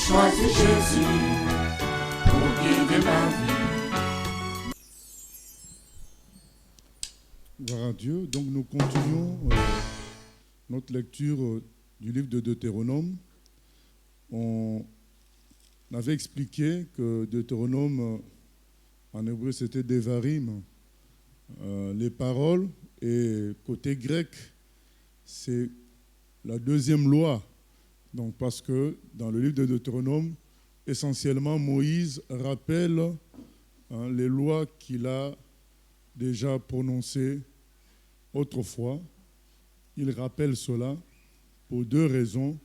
choisi Jésus pour guider ma vie. Gloire à Dieu. Donc nous continuons notre lecture du livre de Deutéronome. On avait expliqué que Deutéronome, en hébreu, c'était Devarim. Les paroles, et côté grec, c'est la deuxième loi. Donc, parce que dans le livre de Deutéronome, essentiellement, Moïse rappelle les lois qu'il a déjà prononcées autrefois. Il rappelle cela pour deux raisons.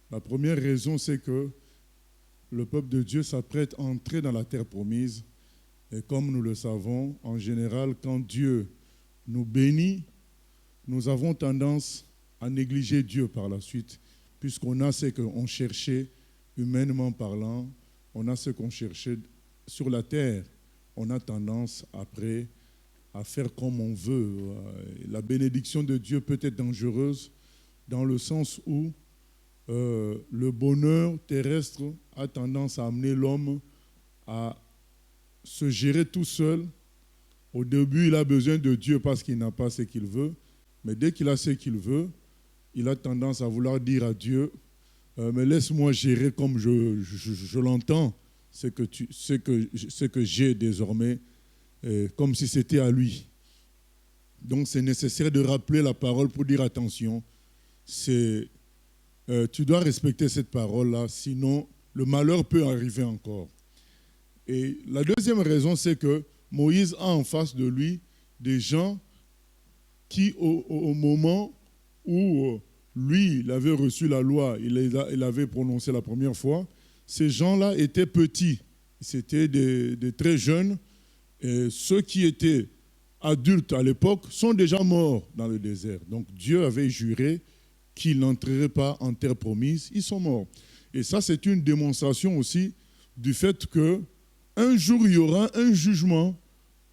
La première raison, c'est que le peuple de Dieu s'apprête à entrer dans la terre promise. Et comme nous le savons, en général, quand Dieu nous bénit, nous avons tendance à négliger Dieu par la suite, puisqu'on a ce qu'on cherchait humainement parlant, on a ce qu'on cherchait sur la terre. On a tendance après à faire comme on veut. La bénédiction de Dieu peut être dangereuse dans le sens où le bonheur terrestre a tendance à amener l'homme à se gérer tout seul. Au début, il a besoin de Dieu parce qu'il n'a pas ce qu'il veut. Mais dès qu'il a ce qu'il veut, il a tendance à vouloir dire à Dieu, mais laisse-moi gérer comme je l'entends, ce que j'ai désormais, comme si c'était à lui. Donc c'est nécessaire de rappeler la parole pour dire attention. Tu dois respecter cette parole-là, sinon le malheur peut arriver encore. Et la deuxième raison, c'est que Moïse a en face de lui des gens qui, au moment où lui, il avait reçu la loi, il avait prononcé la première fois, ces gens-là étaient petits. C'était des très jeunes. Et ceux qui étaient adultes à l'époque sont déjà morts dans le désert. Donc Dieu avait juré qu'ils n'entreraient pas en terre promise. Ils sont morts. Et ça, c'est une démonstration aussi du fait que un jour, il y aura un jugement.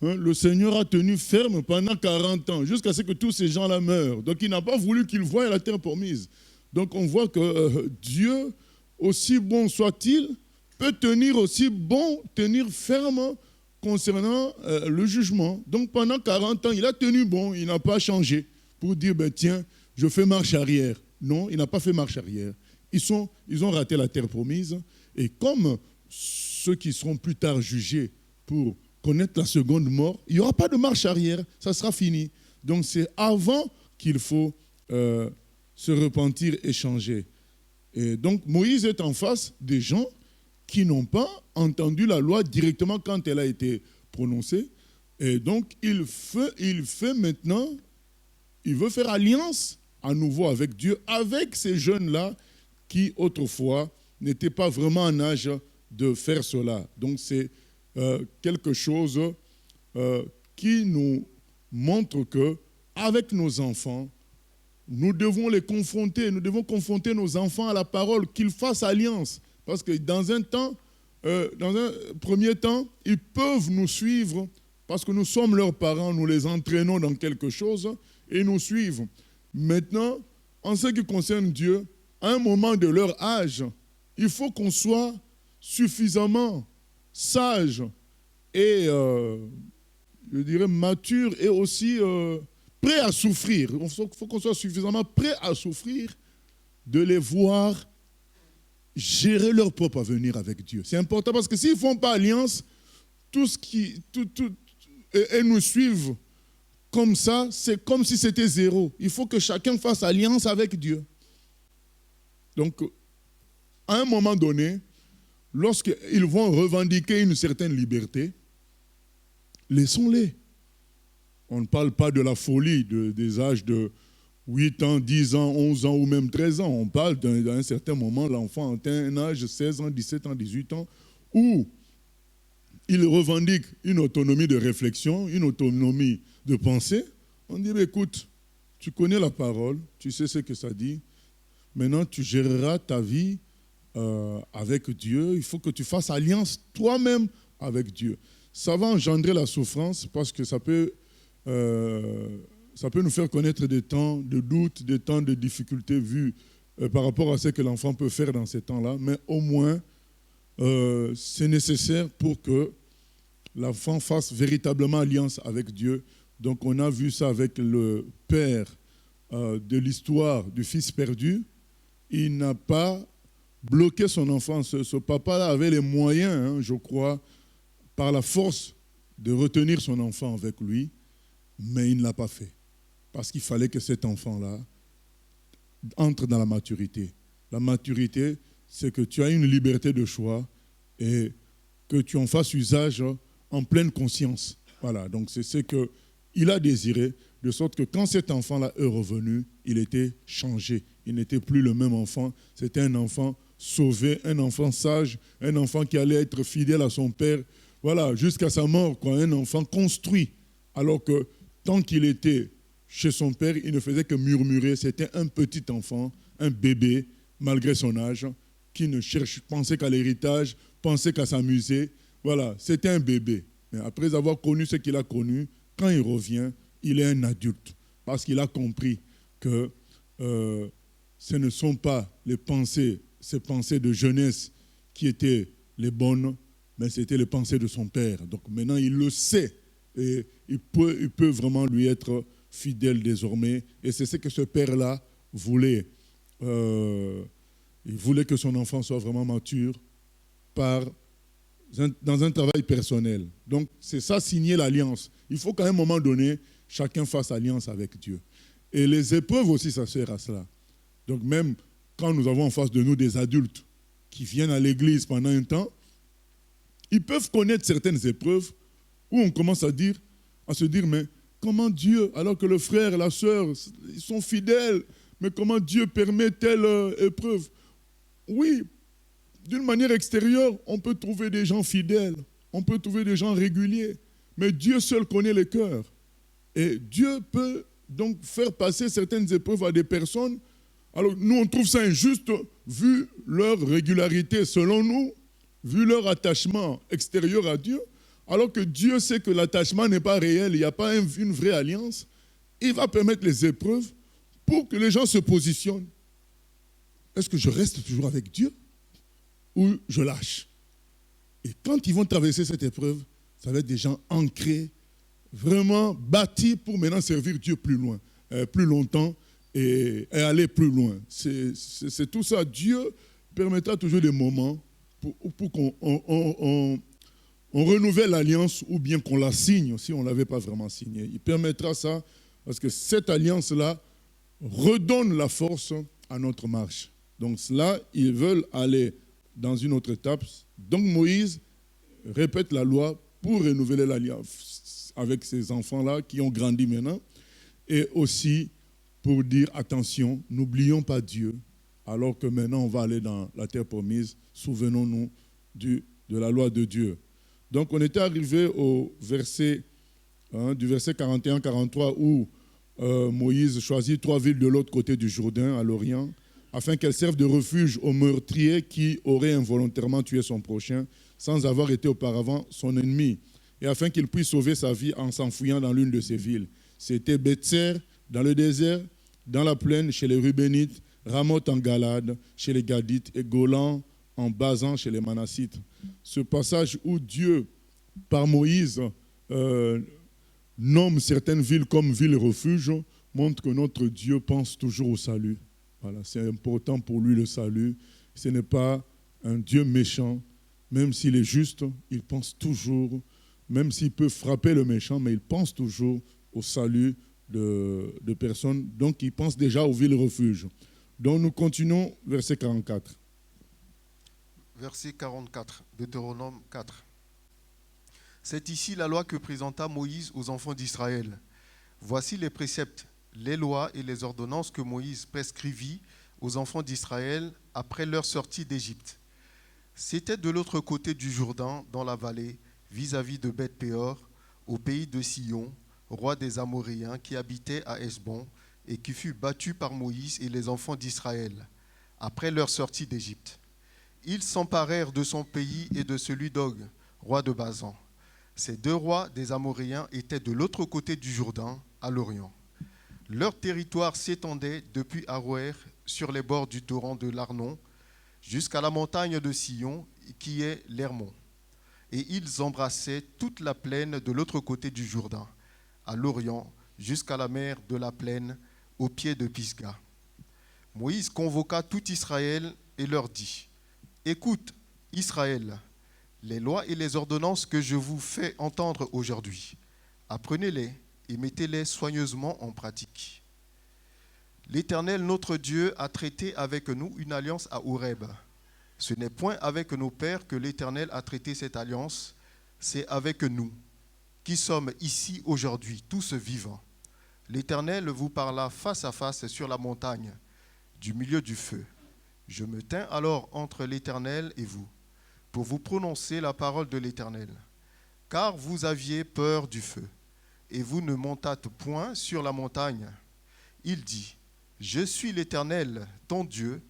Le Seigneur a tenu ferme pendant 40 ans, jusqu'à ce que tous ces gens-là meurent. Donc, il n'a pas voulu qu'ils voient la terre promise. Donc, on voit que Dieu, aussi bon soit-il, peut tenir ferme concernant le jugement. Donc, pendant 40 ans, il a tenu bon, il n'a pas changé pour dire, tiens, je fais marche arrière. Non, il n'a pas fait marche arrière. Ils ont raté la terre promise. Et comme ceux qui seront plus tard jugés pour connaître la seconde mort, il n'y aura pas de marche arrière, ça sera fini. Donc c'est avant qu'il faut se repentir et changer. Et donc Moïse est en face des gens qui n'ont pas entendu la loi directement quand elle a été prononcée. Et donc il fait maintenant, il veut faire alliance à nouveau avec Dieu, avec ces jeunes-là qui autrefois n'étaient pas vraiment en âge de faire cela. Donc c'est quelque chose qui nous montre que avec nos enfants, nous devons les confronter, nous devons confronter nos enfants à la parole, qu'ils fassent alliance. Parce que dans un premier temps, ils peuvent nous suivre parce que nous sommes leurs parents, nous les entraînons dans quelque chose et nous suivent. Maintenant, en ce qui concerne Dieu, à un moment de leur âge, il faut qu'on soit suffisamment sage et, je dirais, mature et aussi prêt à souffrir. Il faut qu'on soit suffisamment prêt à souffrir de les voir gérer leur propre avenir avec Dieu. C'est important parce que s'ils ne font pas alliance, et nous suivent comme ça, c'est comme si c'était zéro. Il faut que chacun fasse alliance avec Dieu. Donc, à un moment donné, lorsqu'ils vont revendiquer une certaine liberté, laissons-les. On ne parle pas de la folie des âges de 8 ans, 10 ans, 11 ans ou même 13 ans. On parle d'un certain moment, l'enfant atteint un âge de 16 ans, 17 ans, 18 ans, où il revendique une autonomie de réflexion, une autonomie de pensée. On dit, écoute, tu connais la parole, tu sais ce que ça dit, maintenant tu géreras ta vie avec Dieu, il faut que tu fasses alliance toi-même avec Dieu. Ça va engendrer la souffrance parce que ça peut nous faire connaître des temps de doute, des temps de difficultés vu par rapport à ce que l'enfant peut faire dans ces temps-là, mais au moins, c'est nécessaire pour que l'enfant fasse véritablement alliance avec Dieu. Donc on a vu ça avec le père de l'histoire du fils perdu. Il n'a pas bloqué son enfant. Ce papa-là avait les moyens, hein, je crois, par la force de retenir son enfant avec lui, mais il ne l'a pas fait. Parce qu'il fallait que cet enfant-là entre dans la maturité. La maturité, c'est que tu as une liberté de choix et que tu en fasses usage en pleine conscience. Voilà, donc c'est ce qu'il a désiré, de sorte que quand cet enfant-là est revenu, il était changé. Il n'était plus le même enfant, c'était un enfant sauvé, un enfant sage, un enfant qui allait être fidèle à son père, voilà, jusqu'à sa mort, quoi, un enfant construit. Alors que tant qu'il était chez son père, il ne faisait que murmurer, c'était un petit enfant, un bébé, malgré son âge, qui ne pensait qu'à l'héritage, pensait qu'à s'amuser. Voilà, c'était un bébé. Mais après avoir connu ce qu'il a connu, quand il revient, il est un adulte. Parce qu'il a compris que ce ne sont pas ces pensées de jeunesse qui étaient les bonnes, mais c'était les pensées de son père. Donc maintenant, il le sait et il peut vraiment lui être fidèle désormais. Et c'est ce que ce père-là voulait. Il voulait que son enfant soit vraiment mature dans un travail personnel. Donc, c'est ça, signer l'alliance. Il faut qu'à un moment donné, chacun fasse alliance avec Dieu. Et les épreuves aussi, ça sert à cela. Donc, même quand nous avons en face de nous des adultes qui viennent à l'église pendant un temps, ils peuvent connaître certaines épreuves où on commence à se dire, mais comment Dieu, alors que le frère et la sœur, ils sont fidèles, mais comment Dieu permet telle épreuve? Oui, d'une manière extérieure, on peut trouver des gens fidèles, on peut trouver des gens réguliers, mais Dieu seul connaît les cœurs. Et Dieu peut donc faire passer certaines épreuves à des personnes. Alors nous, on trouve ça injuste, vu leur régularité selon nous, vu leur attachement extérieur à Dieu, alors que Dieu sait que l'attachement n'est pas réel, il n'y a pas une vraie alliance. Il va permettre les épreuves pour que les gens se positionnent. Est-ce que je reste toujours avec Dieu ou je lâche? Et quand ils vont traverser cette épreuve, ça va être des gens ancrés, vraiment bâtis pour maintenant servir Dieu plus loin, plus longtemps et aller plus loin. C'est tout ça. Dieu permettra toujours des moments pour qu'on renouvelle l'alliance ou bien qu'on la signe si on ne l'avait pas vraiment signée. Il permettra ça parce que cette alliance-là redonne la force à notre marche. Donc là, ils veulent aller dans une autre étape. Donc Moïse répète la loi pour renouveler l'alliance avec ces enfants-là qui ont grandi maintenant. Et aussi pour dire, attention, n'oublions pas Dieu, alors que maintenant on va aller dans la terre promise. Souvenons-nous de la loi de Dieu. Donc on était arrivé au verset, du verset 41-43 où Moïse choisit 3 villes de l'autre côté du Jourdain, à l'Orient, afin qu'elles servent de refuge aux meurtriers qui auraient involontairement tué son prochain, sans avoir été auparavant son ennemi, et afin qu'il puisse sauver sa vie en s'enfuyant dans l'une de ces villes. C'était Bethser, dans le désert, dans la plaine, chez les Rubénites, Ramoth en Galade, chez les Gadites, et Golan en Basan, chez les Manassites. Ce passage où Dieu, par Moïse, nomme certaines villes comme villes refuges, montre que notre Dieu pense toujours au salut. Voilà, c'est important pour lui le salut. Ce n'est pas un Dieu méchant. Même s'il est juste, il pense toujours, même s'il peut frapper le méchant, mais il pense toujours au salut de personnes. Donc il pense déjà aux villes refuges. Donc nous continuons, verset 44. Verset 44, Deutéronome 4. C'est ici la loi que présenta Moïse aux enfants d'Israël. Voici les préceptes, les lois et les ordonnances que Moïse prescrivit aux enfants d'Israël après leur sortie d'Égypte. C'était de l'autre côté du Jourdain, dans la vallée, vis-à-vis de Beth-Péor, au pays de Sihon, roi des Amoréens, qui habitait à Hesbon et qui fut battu par Moïse et les enfants d'Israël, après leur sortie d'Égypte. Ils s'emparèrent de son pays et de celui d'Og, roi de Basan. Ces 2 rois des Amoréens étaient de l'autre côté du Jourdain, à l'Orient. Leur territoire s'étendait depuis Aroër sur les bords du torrent de l'Arnon, jusqu'à la montagne de Sion, qui est l'Hermon. Et ils embrassaient toute la plaine de l'autre côté du Jourdain, à l'Orient, jusqu'à la mer de la plaine, au pied de Pisga. Moïse convoqua tout Israël et leur dit, « Écoute, Israël, les lois et les ordonnances que je vous fais entendre aujourd'hui, apprenez-les et mettez-les soigneusement en pratique. L'Éternel, notre Dieu, a traité avec nous une alliance à Horeb. Ce n'est point avec nos pères que l'Éternel a traité cette alliance, c'est avec nous, qui sommes ici aujourd'hui, tous vivants. L'Éternel vous parla face à face sur la montagne, du milieu du feu. Je me tins alors entre l'Éternel et vous, pour vous prononcer la parole de l'Éternel. Car vous aviez peur du feu, et vous ne montâtes point sur la montagne. Il dit, je suis l'Éternel, ton Dieu,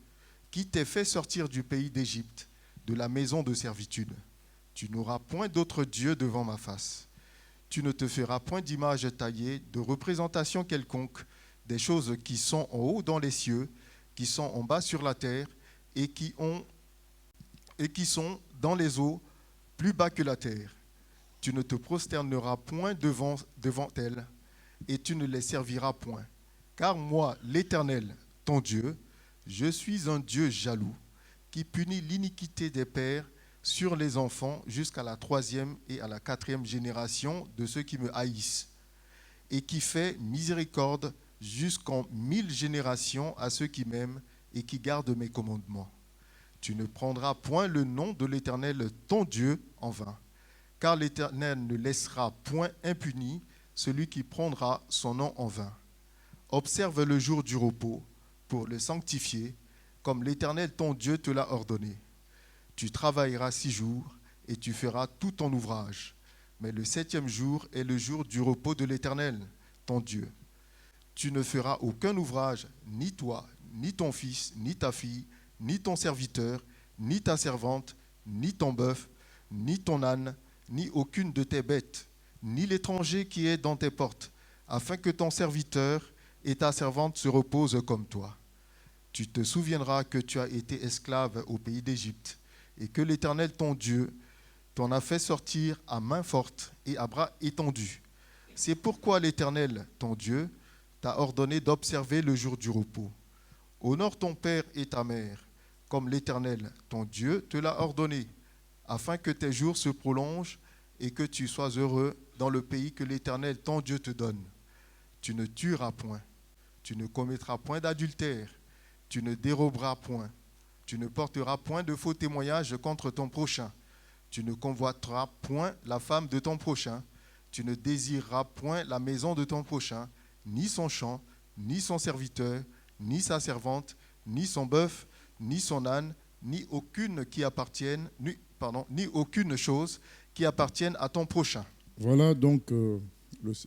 qui t'ai fait sortir du pays d'Égypte, de la maison de servitude. Tu n'auras point d'autre Dieu devant ma face. Tu ne te feras point d'image taillée, de représentation quelconque, des choses qui sont en haut dans les cieux, qui sont en bas sur la terre, et qui sont dans les eaux, plus bas que la terre. Tu ne te prosterneras point devant elles, et tu ne les serviras point. Car moi, l'Éternel, ton Dieu, je suis un Dieu jaloux, qui punit l'iniquité des pères sur les enfants jusqu'à la 3e et à la 4e génération de ceux qui me haïssent, et qui fait miséricorde jusqu'en 1000 générations à ceux qui m'aiment et qui gardent mes commandements. Tu ne prendras point le nom de l'Éternel, ton Dieu, en vain, car l'Éternel ne laissera point impuni celui qui prendra son nom en vain. Observe le jour du repos pour le sanctifier, comme l'Éternel ton Dieu te l'a ordonné. Tu travailleras 6 jours et tu feras tout ton ouvrage. Mais le 7e jour est le jour du repos de l'Éternel, ton Dieu. Tu ne feras aucun ouvrage, ni toi, ni ton fils, ni ta fille, ni ton serviteur, ni ta servante, ni ton bœuf, ni ton âne, ni aucune de tes bêtes, ni l'étranger qui est dans tes portes, afin que ton serviteur et ta servante se reposent comme toi. Tu te souviendras que tu as été esclave au pays d'Égypte, et que l'Éternel ton Dieu t'en a fait sortir à main forte et à bras étendus. C'est pourquoi l'Éternel ton Dieu t'a ordonné d'observer le jour du repos. Honore ton père et ta mère, comme l'Éternel ton Dieu te l'a ordonné, afin que tes jours se prolongent et que tu sois heureux dans le pays que l'Éternel ton Dieu te donne. Tu ne tueras point, tu ne commettras point d'adultère, tu ne déroberas point, tu ne porteras point de faux témoignages contre ton prochain, tu ne convoiteras point la femme de ton prochain, tu ne désireras point la maison de ton prochain, ni son champ, ni son serviteur, ni sa servante, ni son bœuf, ni son âne, ni aucune chose qui appartienne à ton prochain. Voilà donc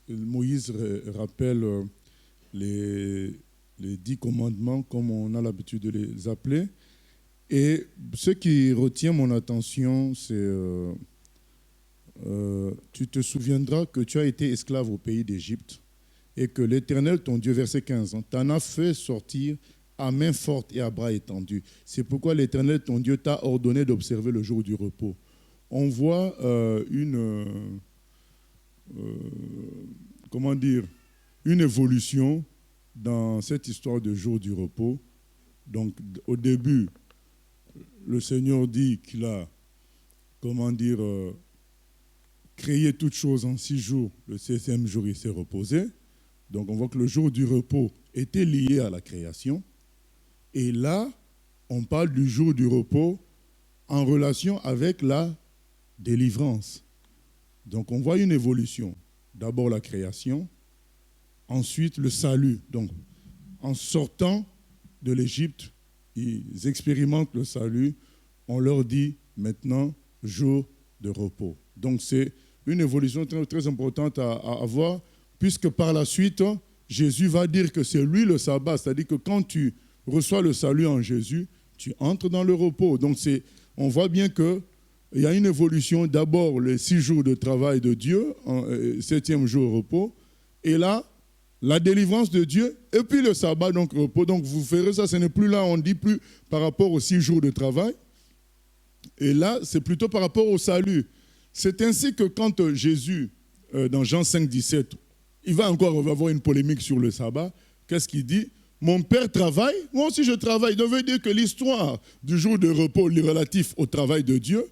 Moïse rappelle les 10 commandements comme on a l'habitude de les appeler. Et ce qui retient mon attention, c'est tu te souviendras que tu as été esclave au pays d'Égypte et que l'Éternel, ton Dieu, verset 15, t'en a fait sortir à main forte et à bras étendus. C'est pourquoi l'Éternel, ton Dieu, t'a ordonné d'observer le jour du repos. On voit une évolution dans cette histoire de jour du repos. Donc, au début, le Seigneur dit qu'il a, créé toutes choses en 6 jours. Le 7e jour, il s'est reposé. Donc, on voit que le jour du repos était lié à la création. Et là, on parle du jour du repos en relation avec la délivrance. Donc, on voit une évolution. D'abord, la création. Ensuite, le salut. Donc, en sortant de l'Égypte, ils expérimentent le salut. On leur dit maintenant, jour de repos. Donc, c'est une évolution très, très importante à avoir, puisque par la suite, Jésus va dire que c'est lui le sabbat. C'est-à-dire que quand tu reçois le salut en Jésus, tu entres dans le repos. Donc, on voit bien qu'il y a une évolution. D'abord, les 6 jours de travail de Dieu, 7e jour repos. Et là, la délivrance de Dieu, et puis le sabbat, donc repos. Donc vous ferez ça, ce n'est plus là, on ne dit plus par rapport aux 6 jours de travail. Et là, c'est plutôt par rapport au salut. C'est ainsi que quand Jésus, dans Jean 5, 17, il va encore avoir une polémique sur le sabbat, qu'est-ce qu'il dit? Mon Père travaille, moi aussi je travaille. Ça veut dire que l'histoire du jour de repos relatif au travail de Dieu,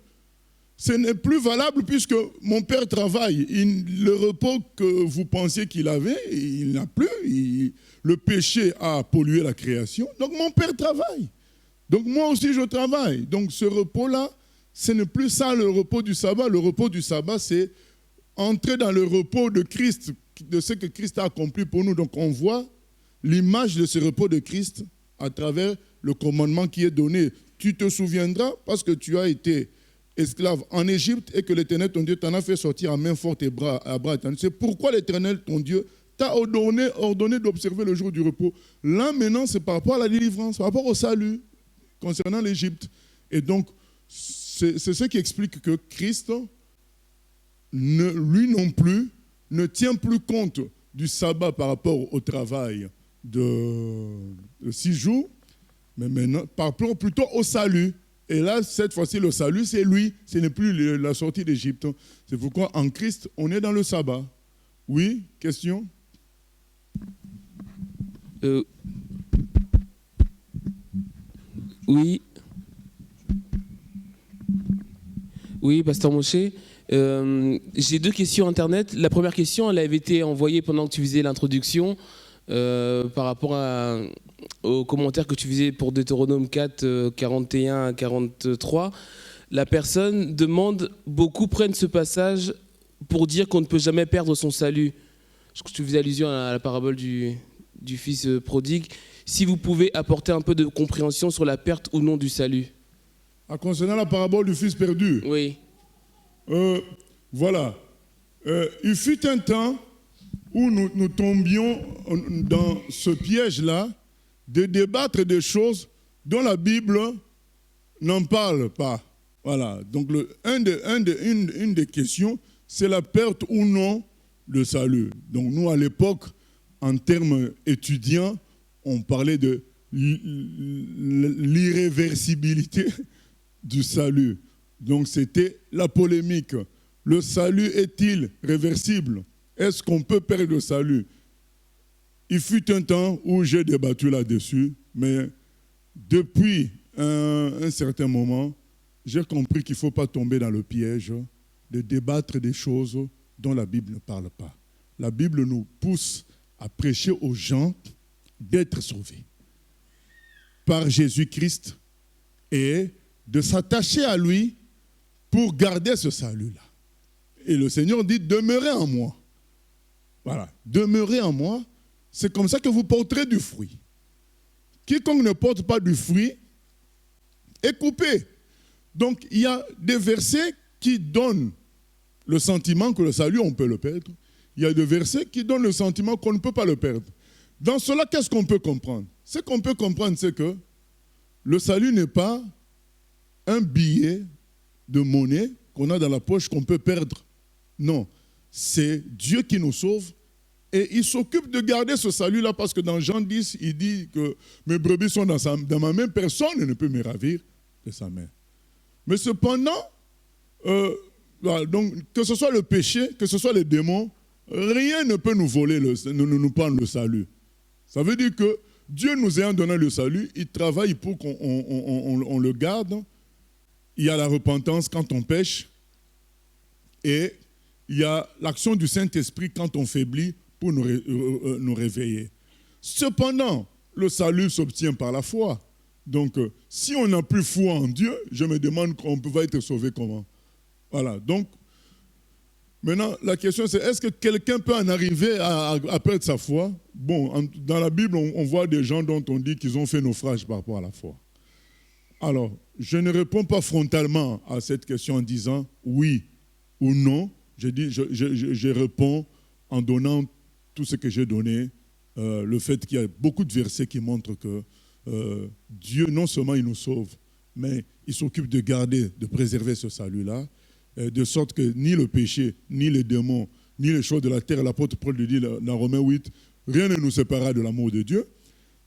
ce n'est plus valable puisque mon Père travaille. Le repos que vous pensiez qu'il avait, il n'a plus. Le péché a pollué la création. Donc mon Père travaille. Donc moi aussi je travaille. Donc ce repos-là, ce n'est plus ça le repos du sabbat. Le repos du sabbat, c'est entrer dans le repos de Christ, de ce que Christ a accompli pour nous. Donc on voit l'image de ce repos de Christ à travers le commandement qui est donné. Tu te souviendras parce que tu as été esclave en Égypte et que l'Éternel, ton Dieu, t'en a fait sortir à main forte et à bras étendus. C'est pourquoi l'Éternel, ton Dieu, t'a ordonné d'observer le jour du repos. Là, maintenant, c'est par rapport à la délivrance, par rapport au salut concernant l'Égypte. Et donc, c'est ce qui explique que Christ, lui non plus, ne tient plus compte du sabbat par rapport au travail de 6 jours, mais maintenant, par rapport plutôt au salut. Et là, cette fois-ci, le salut, c'est lui. Ce n'est plus la sortie d'Égypte. C'est pourquoi en Christ, on est dans le sabbat. Oui, question? Oui. Oui, Pasteur Moshe. J'ai 2 questions Internet. La première question, elle avait été envoyée pendant que tu faisais l'introduction par rapport aux commentaires que tu faisais pour Deutéronome 4, 41 à 43. La personne demande, beaucoup prennent ce passage pour dire qu'on ne peut jamais perdre son salut. Tu faisais allusion à la parabole du fils prodigue. Si vous pouvez apporter un peu de compréhension sur la perte ou non du salut. Concernant la parabole du fils perdu. Oui. Voilà. Il fut un temps où nous tombions dans ce piège-là de débattre des choses dont la Bible n'en parle pas. Voilà. Donc, une des questions, c'est la perte ou non de salut. Donc, nous, à l'époque, en termes étudiants, on parlait de l'irréversibilité du salut. Donc, c'était la polémique. Le salut est-il réversible? Est-ce qu'on peut perdre le salut? Il fut un temps où j'ai débattu là-dessus, mais depuis un certain moment, j'ai compris qu'il ne faut pas tomber dans le piège de débattre des choses dont la Bible ne parle pas. La Bible nous pousse à prêcher aux gens d'être sauvés par Jésus-Christ et de s'attacher à lui pour garder ce salut-là. Et le Seigneur dit, demeurez en moi. Voilà, demeurez en moi, c'est comme ça que vous porterez du fruit. Quiconque ne porte pas du fruit est coupé. Donc, il y a des versets qui donnent le sentiment que le salut, on peut le perdre. Il y a des versets qui donnent le sentiment qu'on ne peut pas le perdre. Dans cela, qu'est-ce qu'on peut comprendre? Ce qu'on peut comprendre, c'est que le salut n'est pas un billet de monnaie qu'on a dans la poche qu'on peut perdre. Non, c'est Dieu qui nous sauve et il s'occupe de garder ce salut-là parce que dans Jean 10, il dit que mes brebis sont dans ma main, personne ne peut me ravir de sa main. Mais cependant, donc, que ce soit le péché, que ce soit les démons, rien ne peut nous voler, nous prendre le salut. Ça veut dire que Dieu nous ayant donné le salut, il travaille pour qu'on le garde. Il y a la repentance quand on pêche et il y a l'action du Saint-Esprit quand on faiblit pour nous réveiller. Cependant, le salut s'obtient par la foi. Donc, si on n'a plus foi en Dieu, je me demande qu'on peut être sauvé comment. Voilà, donc, maintenant, la question c'est, est-ce que quelqu'un peut en arriver à perdre sa foi? Bon, dans la Bible, on voit des gens dont on dit qu'ils ont fait naufrage par rapport à la foi. Alors, je ne réponds pas frontalement à cette question en disant oui ou non. Je réponds en donnant tout ce que j'ai donné, le fait qu'il y a beaucoup de versets qui montrent que Dieu, non seulement il nous sauve, mais il s'occupe de garder, de préserver ce salut-là, de sorte que ni le péché, ni les démons, ni les choses de la terre, l'apôtre Paul le dit dans Romains 8, rien ne nous séparera de l'amour de Dieu.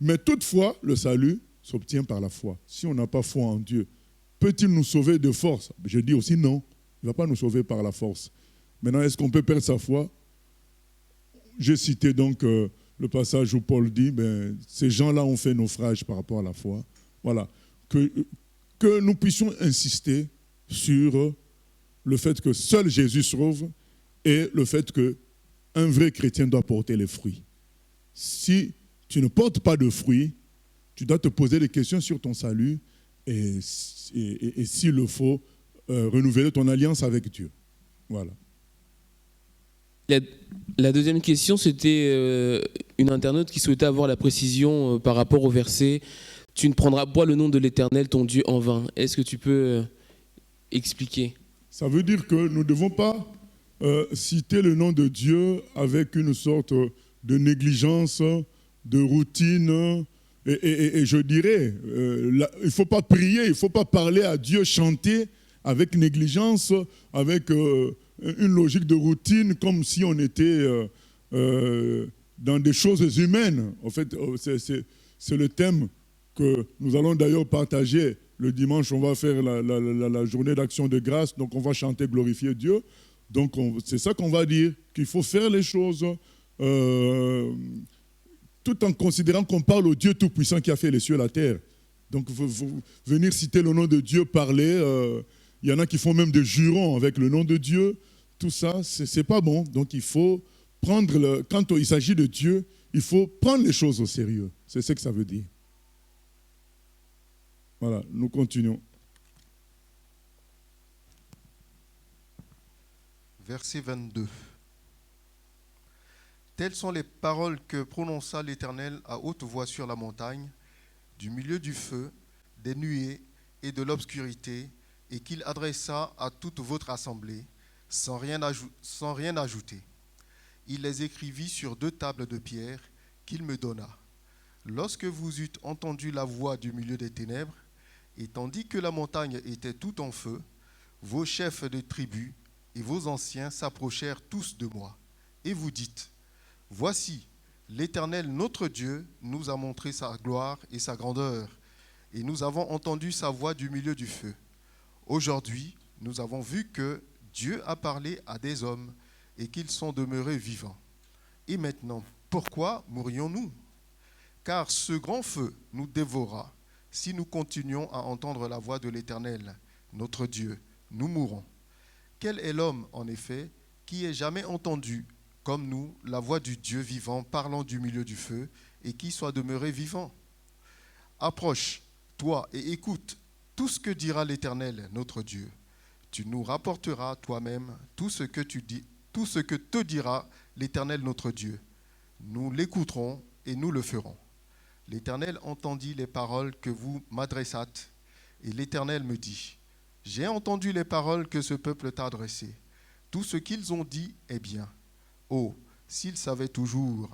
Mais toutefois, le salut s'obtient par la foi. Si on n'a pas foi en Dieu, peut-il nous sauver de force? Je dis aussi non, il ne va pas nous sauver par la force. Maintenant, est-ce qu'on peut perdre sa foi? J'ai cité donc le passage où Paul dit, ces gens-là ont fait naufrage par rapport à la foi. Voilà. Que nous puissions insister sur le fait que seul Jésus sauve et le fait qu'un vrai chrétien doit porter les fruits. Si tu ne portes pas de fruits, tu dois te poser des questions sur ton salut et s'il le faut, renouveler ton alliance avec Dieu. Voilà. La deuxième question, c'était une internaute qui souhaitait avoir la précision par rapport au verset « Tu ne prendras pas le nom de l'Éternel, ton Dieu, en vain ». Est-ce que tu peux expliquer? Ça veut dire que nous ne devons pas citer le nom de Dieu avec une sorte de négligence, de routine. Et je dirais, il ne faut pas prier, il ne faut pas parler à Dieu, chanter avec négligence, avec une logique de routine, comme si on était dans des choses humaines. En fait, c'est le thème que nous allons d'ailleurs partager. Le dimanche, on va faire la journée d'action de grâce, donc on va chanter, glorifier Dieu. Donc c'est ça qu'on va dire, qu'il faut faire les choses tout en considérant qu'on parle au Dieu Tout-Puissant qui a fait les cieux et la terre. Donc venir citer le nom de Dieu, parler, il y en a qui font même des jurons avec le nom de Dieu. Tout ça, c'est pas bon. Donc il faut prendre, quand il s'agit de Dieu, il faut prendre les choses au sérieux. C'est ce que ça veut dire. Voilà, nous continuons. Verset 22. Telles sont les paroles que prononça l'Éternel à haute voix sur la montagne, du milieu du feu, des nuées et de l'obscurité, et qu'il adressa à toute votre assemblée, sans rien ajouter. Il les écrivit sur 2 tables de pierre qu'il me donna. Lorsque vous eûtes entendu la voix du milieu des ténèbres, et tandis que la montagne était tout en feu, vos chefs de tribus et vos anciens s'approchèrent tous de moi, et vous dites, « Voici, l'Éternel notre Dieu nous a montré sa gloire et sa grandeur, et nous avons entendu sa voix du milieu du feu. Aujourd'hui, nous avons vu que Dieu a parlé à des hommes et qu'ils sont demeurés vivants. Et maintenant, pourquoi mourrions-nous? Car ce grand feu nous dévorera. Si nous continuons à entendre la voix de l'Éternel, notre Dieu, nous mourrons. Quel est l'homme, en effet, qui ait jamais entendu, comme nous, la voix du Dieu vivant parlant du milieu du feu et qui soit demeuré vivant? Approche, toi, et écoute tout ce que dira l'Éternel, notre Dieu. Tu nous rapporteras toi-même tout ce que te dira l'Éternel, notre Dieu. Nous l'écouterons et nous le ferons. L'Éternel entendit les paroles que vous m'adressâtes, et l'Éternel me dit, « J'ai entendu les paroles que ce peuple t'a adressées. Tout ce qu'ils ont dit est bien. Oh, s'ils avaient toujours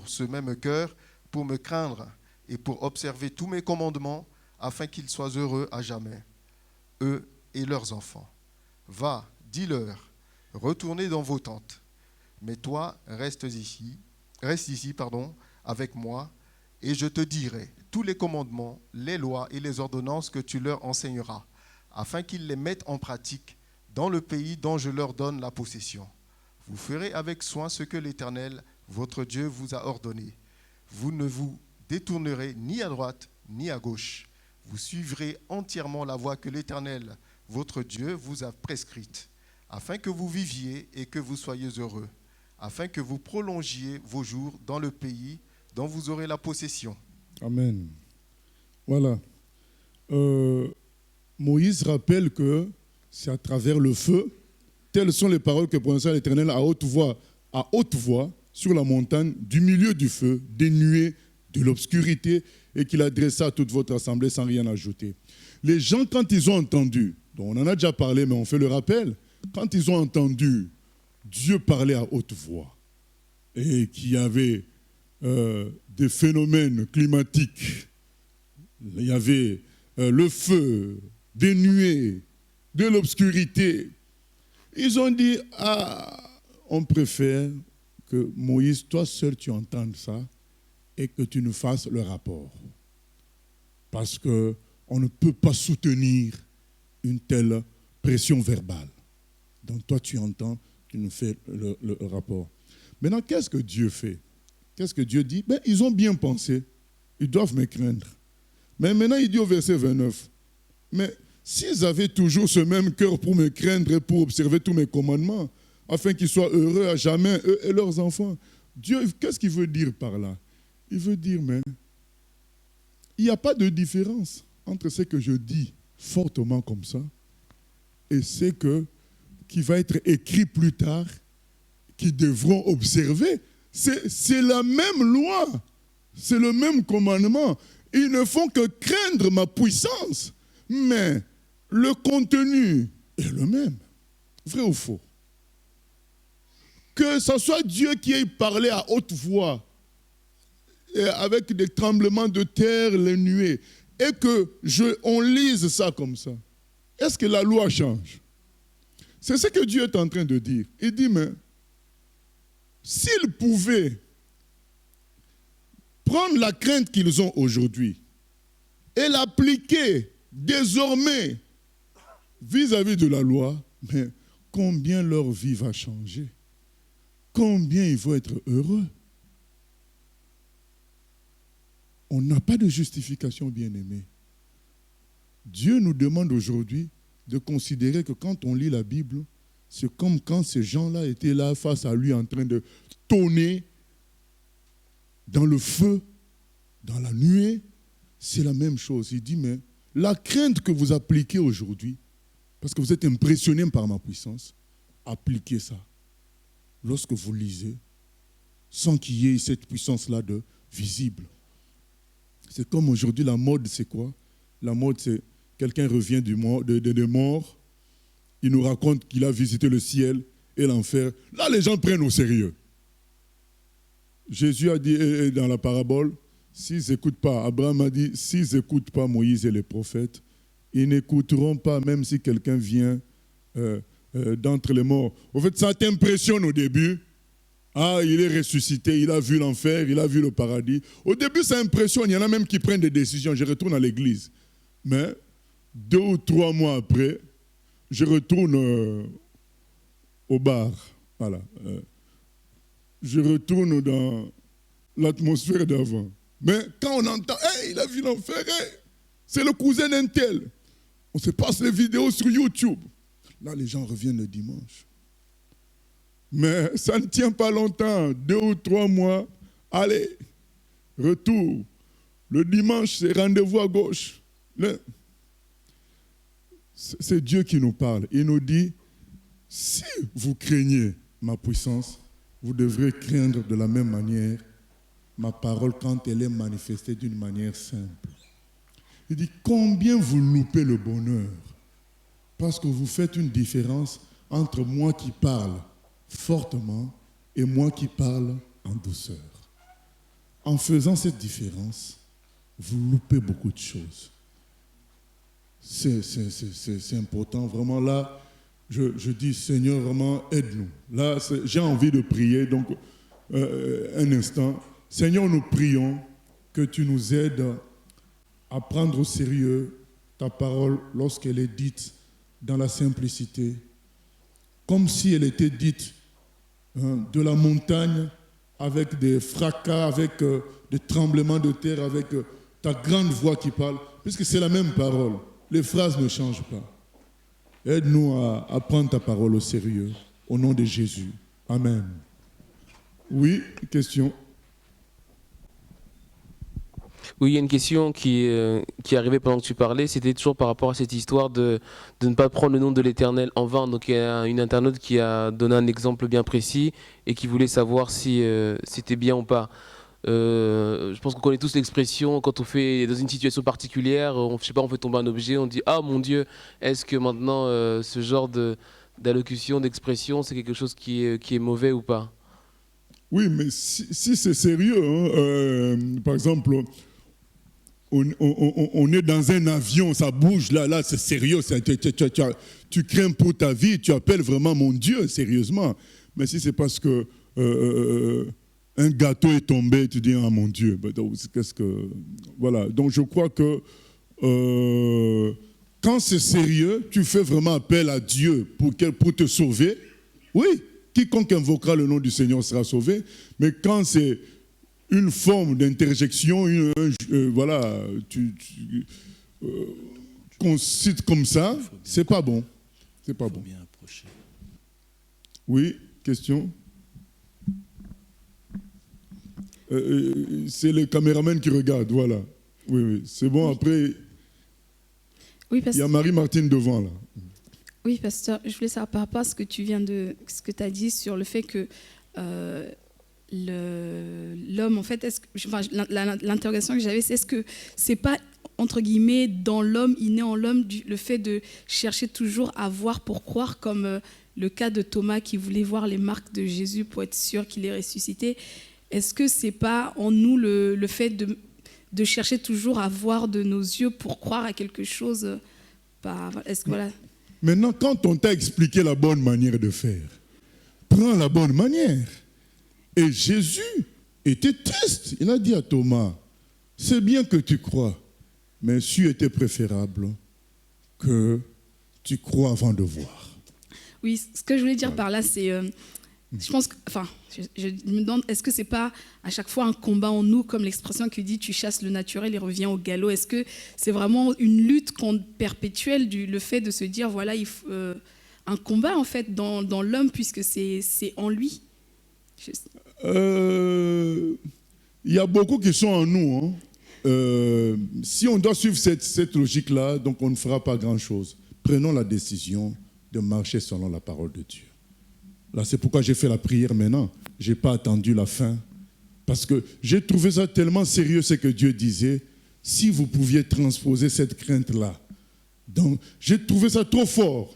ce même cœur pour me craindre et pour observer tous mes commandements, afin qu'ils soient heureux à jamais, eux et leurs enfants. Va, dis-leur, retournez dans vos tentes. Mais toi, reste ici, avec moi, et je te dirai tous les commandements, les lois et les ordonnances que tu leur enseigneras, afin qu'ils les mettent en pratique dans le pays dont je leur donne la possession. Vous ferez avec soin ce que l'Éternel, votre Dieu, vous a ordonné. Vous ne vous détournerez ni à droite ni à gauche. Vous suivrez entièrement la voie que l'Éternel, votre Dieu, vous a prescrite, afin que vous viviez et que vous soyez heureux, afin que vous prolongiez vos jours dans le pays dont vous aurez la possession. » Amen. Voilà. Moïse rappelle que c'est à travers le feu. Telles sont les paroles que prononça l'Éternel à haute voix, sur la montagne, du milieu du feu, des nuées, de l'obscurité, et qu'il adressa à toute votre assemblée sans rien ajouter. Les gens, quand ils ont entendu, donc on en a déjà parlé, mais on fait le rappel, quand ils ont entendu Dieu parler à haute voix, et qu'il y avait des phénomènes climatiques, il y avait le feu, des nuées, de l'obscurité, ils ont dit, on préfère que Moïse, toi seul, tu entendes ça et que tu nous fasses le rapport. Parce qu'on ne peut pas soutenir une telle pression verbale. Donc toi, tu entends, tu nous fais le rapport. Maintenant, qu'est-ce que Dieu fait? Qu'est-ce que Dieu dit? Ben, ils ont bien pensé. Ils doivent me craindre. Mais maintenant, il dit au verset 29, mais s'ils avaient toujours ce même cœur pour me craindre et pour observer tous mes commandements, afin qu'ils soient heureux à jamais, eux et leurs enfants. Dieu, qu'est-ce qu'il veut dire par là? Il veut dire, mais il n'y a pas de différence entre ce que je dis fortement comme ça et ce qui va être écrit plus tard, qu'ils devront observer. C'est la même loi, c'est le même commandement. Ils ne font que craindre ma puissance, mais le contenu est le même. Vrai ou faux? Que ce soit Dieu qui ait parlé à haute voix, et avec des tremblements de terre, les nuées, et qu'on lise ça comme ça. Est-ce que la loi change? C'est ce que Dieu est en train de dire. Il dit, mais s'ils pouvaient prendre la crainte qu'ils ont aujourd'hui et l'appliquer désormais vis-à-vis de la loi, mais combien leur vie va changer? Combien ils vont être heureux? On n'a pas de justification, bien-aimé. Dieu nous demande aujourd'hui de considérer que quand on lit la Bible, c'est comme quand ces gens-là étaient là face à lui en train de tonner dans le feu, dans la nuée. C'est la même chose. Il dit, mais la crainte que vous appliquez aujourd'hui, parce que vous êtes impressionné par ma puissance, appliquez ça. Lorsque vous lisez, sans qu'il y ait cette puissance-là de visible. C'est comme aujourd'hui, la mode, c'est quoi? La mode, c'est quelqu'un revient des morts, il nous raconte qu'il a visité le ciel et l'enfer. Là, les gens prennent au sérieux. Jésus a dit dans la parabole, s'ils n'écoutent pas, Abraham a dit, s'ils n'écoutent pas Moïse et les prophètes, ils n'écouteront pas même si quelqu'un vient d'entre les morts. En fait, ça t'impressionne au début. Ah, il est ressuscité, il a vu l'enfer, il a vu le paradis. Au début, ça impressionne. Il y en a même qui prennent des décisions. Je retourne à l'église. Mais 2 ou 3 mois après, je retourne au bar. Voilà. Je retourne dans l'atmosphère d'avant. Mais quand on entend, hey, il a vu l'enfer, hey, c'est le cousin d'un tel. On se passe les vidéos sur YouTube. Là, les gens reviennent le dimanche. Mais ça ne tient pas longtemps, 2 ou 3 mois. Allez, retour. Le dimanche, c'est rendez-vous à gauche. C'est Dieu qui nous parle. Il nous dit, si vous craignez ma puissance, vous devrez craindre de la même manière ma parole quand elle est manifestée d'une manière simple. Il dit, combien vous loupez le bonheur parce que vous faites une différence entre moi qui parle fortement et moi qui parle en douceur. En faisant cette différence, vous loupez beaucoup de choses. C'est important. Vraiment là, je dis, Seigneur, vraiment, aide-nous. Là, j'ai envie de prier. Donc, un instant. Seigneur, nous prions que tu nous aides à prendre au sérieux ta parole lorsqu'elle est dite dans la simplicité, comme si elle était dite de la montagne avec des fracas, avec des tremblements de terre, avec ta grande voix qui parle, puisque c'est la même parole. Les phrases ne changent pas. Aide-nous à prendre ta parole au sérieux, au nom de Jésus. Amen. Oui, question. Oui, il y a une question qui est arrivée pendant que tu parlais, c'était toujours par rapport à cette histoire de ne pas prendre le nom de l'Éternel en vain. Donc il y a une internaute qui a donné un exemple bien précis et qui voulait savoir si c'était bien ou pas. Je pense qu'on connaît tous l'expression, quand on fait dans une situation particulière, on fait tomber un objet, on dit « Ah mon Dieu, est-ce que maintenant ce genre d'allocution, d'expression, c'est quelque chose qui est mauvais ou pas ?» Oui, mais si c'est sérieux, par exemple, on est dans un avion, ça bouge, là c'est sérieux, tu crains pour ta vie, tu appelles vraiment mon Dieu, sérieusement. Mais si c'est parce que un gâteau est tombé, tu dis, ah mon Dieu, qu'est-ce que... Voilà, donc je crois que quand c'est sérieux, tu fais vraiment appel à Dieu pour te sauver. Oui, quiconque invoquera le nom du Seigneur sera sauvé, mais quand c'est une forme d'interjection, voilà, qu'on cite comme ça, c'est pas bon. C'est pas bon. Oui, question? C'est les caméramans qui regardent, voilà. Oui, oui, c'est bon, après, Oui, il y a Marie-Martine devant, là. Oui, pasteur, je voulais savoir par rapport à ce que tu as dit sur le fait que l'homme, en fait, l'interrogation que j'avais, c'est est-ce que c'est pas, entre guillemets, dans l'homme, inné en l'homme, le fait de chercher toujours à voir pour croire, comme le cas de Thomas qui voulait voir les marques de Jésus pour être sûr qu'il est ressuscité. Est-ce que c'est pas en nous le fait de chercher toujours à voir de nos yeux pour croire à quelque chose est-ce que voilà. Maintenant, quand on t'a expliqué la bonne manière de faire, prends la bonne manière. Et Jésus était triste. Il a dit à Thomas, c'est bien que tu crois, mais c'eût été préférable que tu crois avant de voir. Oui, ce que je voulais dire par là, c'est... je pense que... Enfin, je me demande, est-ce que c'est pas à chaque fois un combat en nous, comme l'expression qui dit « tu chasses le naturel et reviens au galop ». Est-ce que c'est vraiment une lutte perpétuelle, le fait de se dire, voilà, il faut, un combat en fait dans l'homme, puisque c'est en lui? Il y a beaucoup qui sont en nous. Si on doit suivre cette logique-là, donc on ne fera pas grand-chose. Prenons la décision de marcher selon la parole de Dieu. Là, c'est pourquoi j'ai fait la prière maintenant. Je n'ai pas attendu la fin. Parce que j'ai trouvé ça tellement sérieux, ce que Dieu disait. Si vous pouviez transposer cette crainte-là. Donc, j'ai trouvé ça trop fort.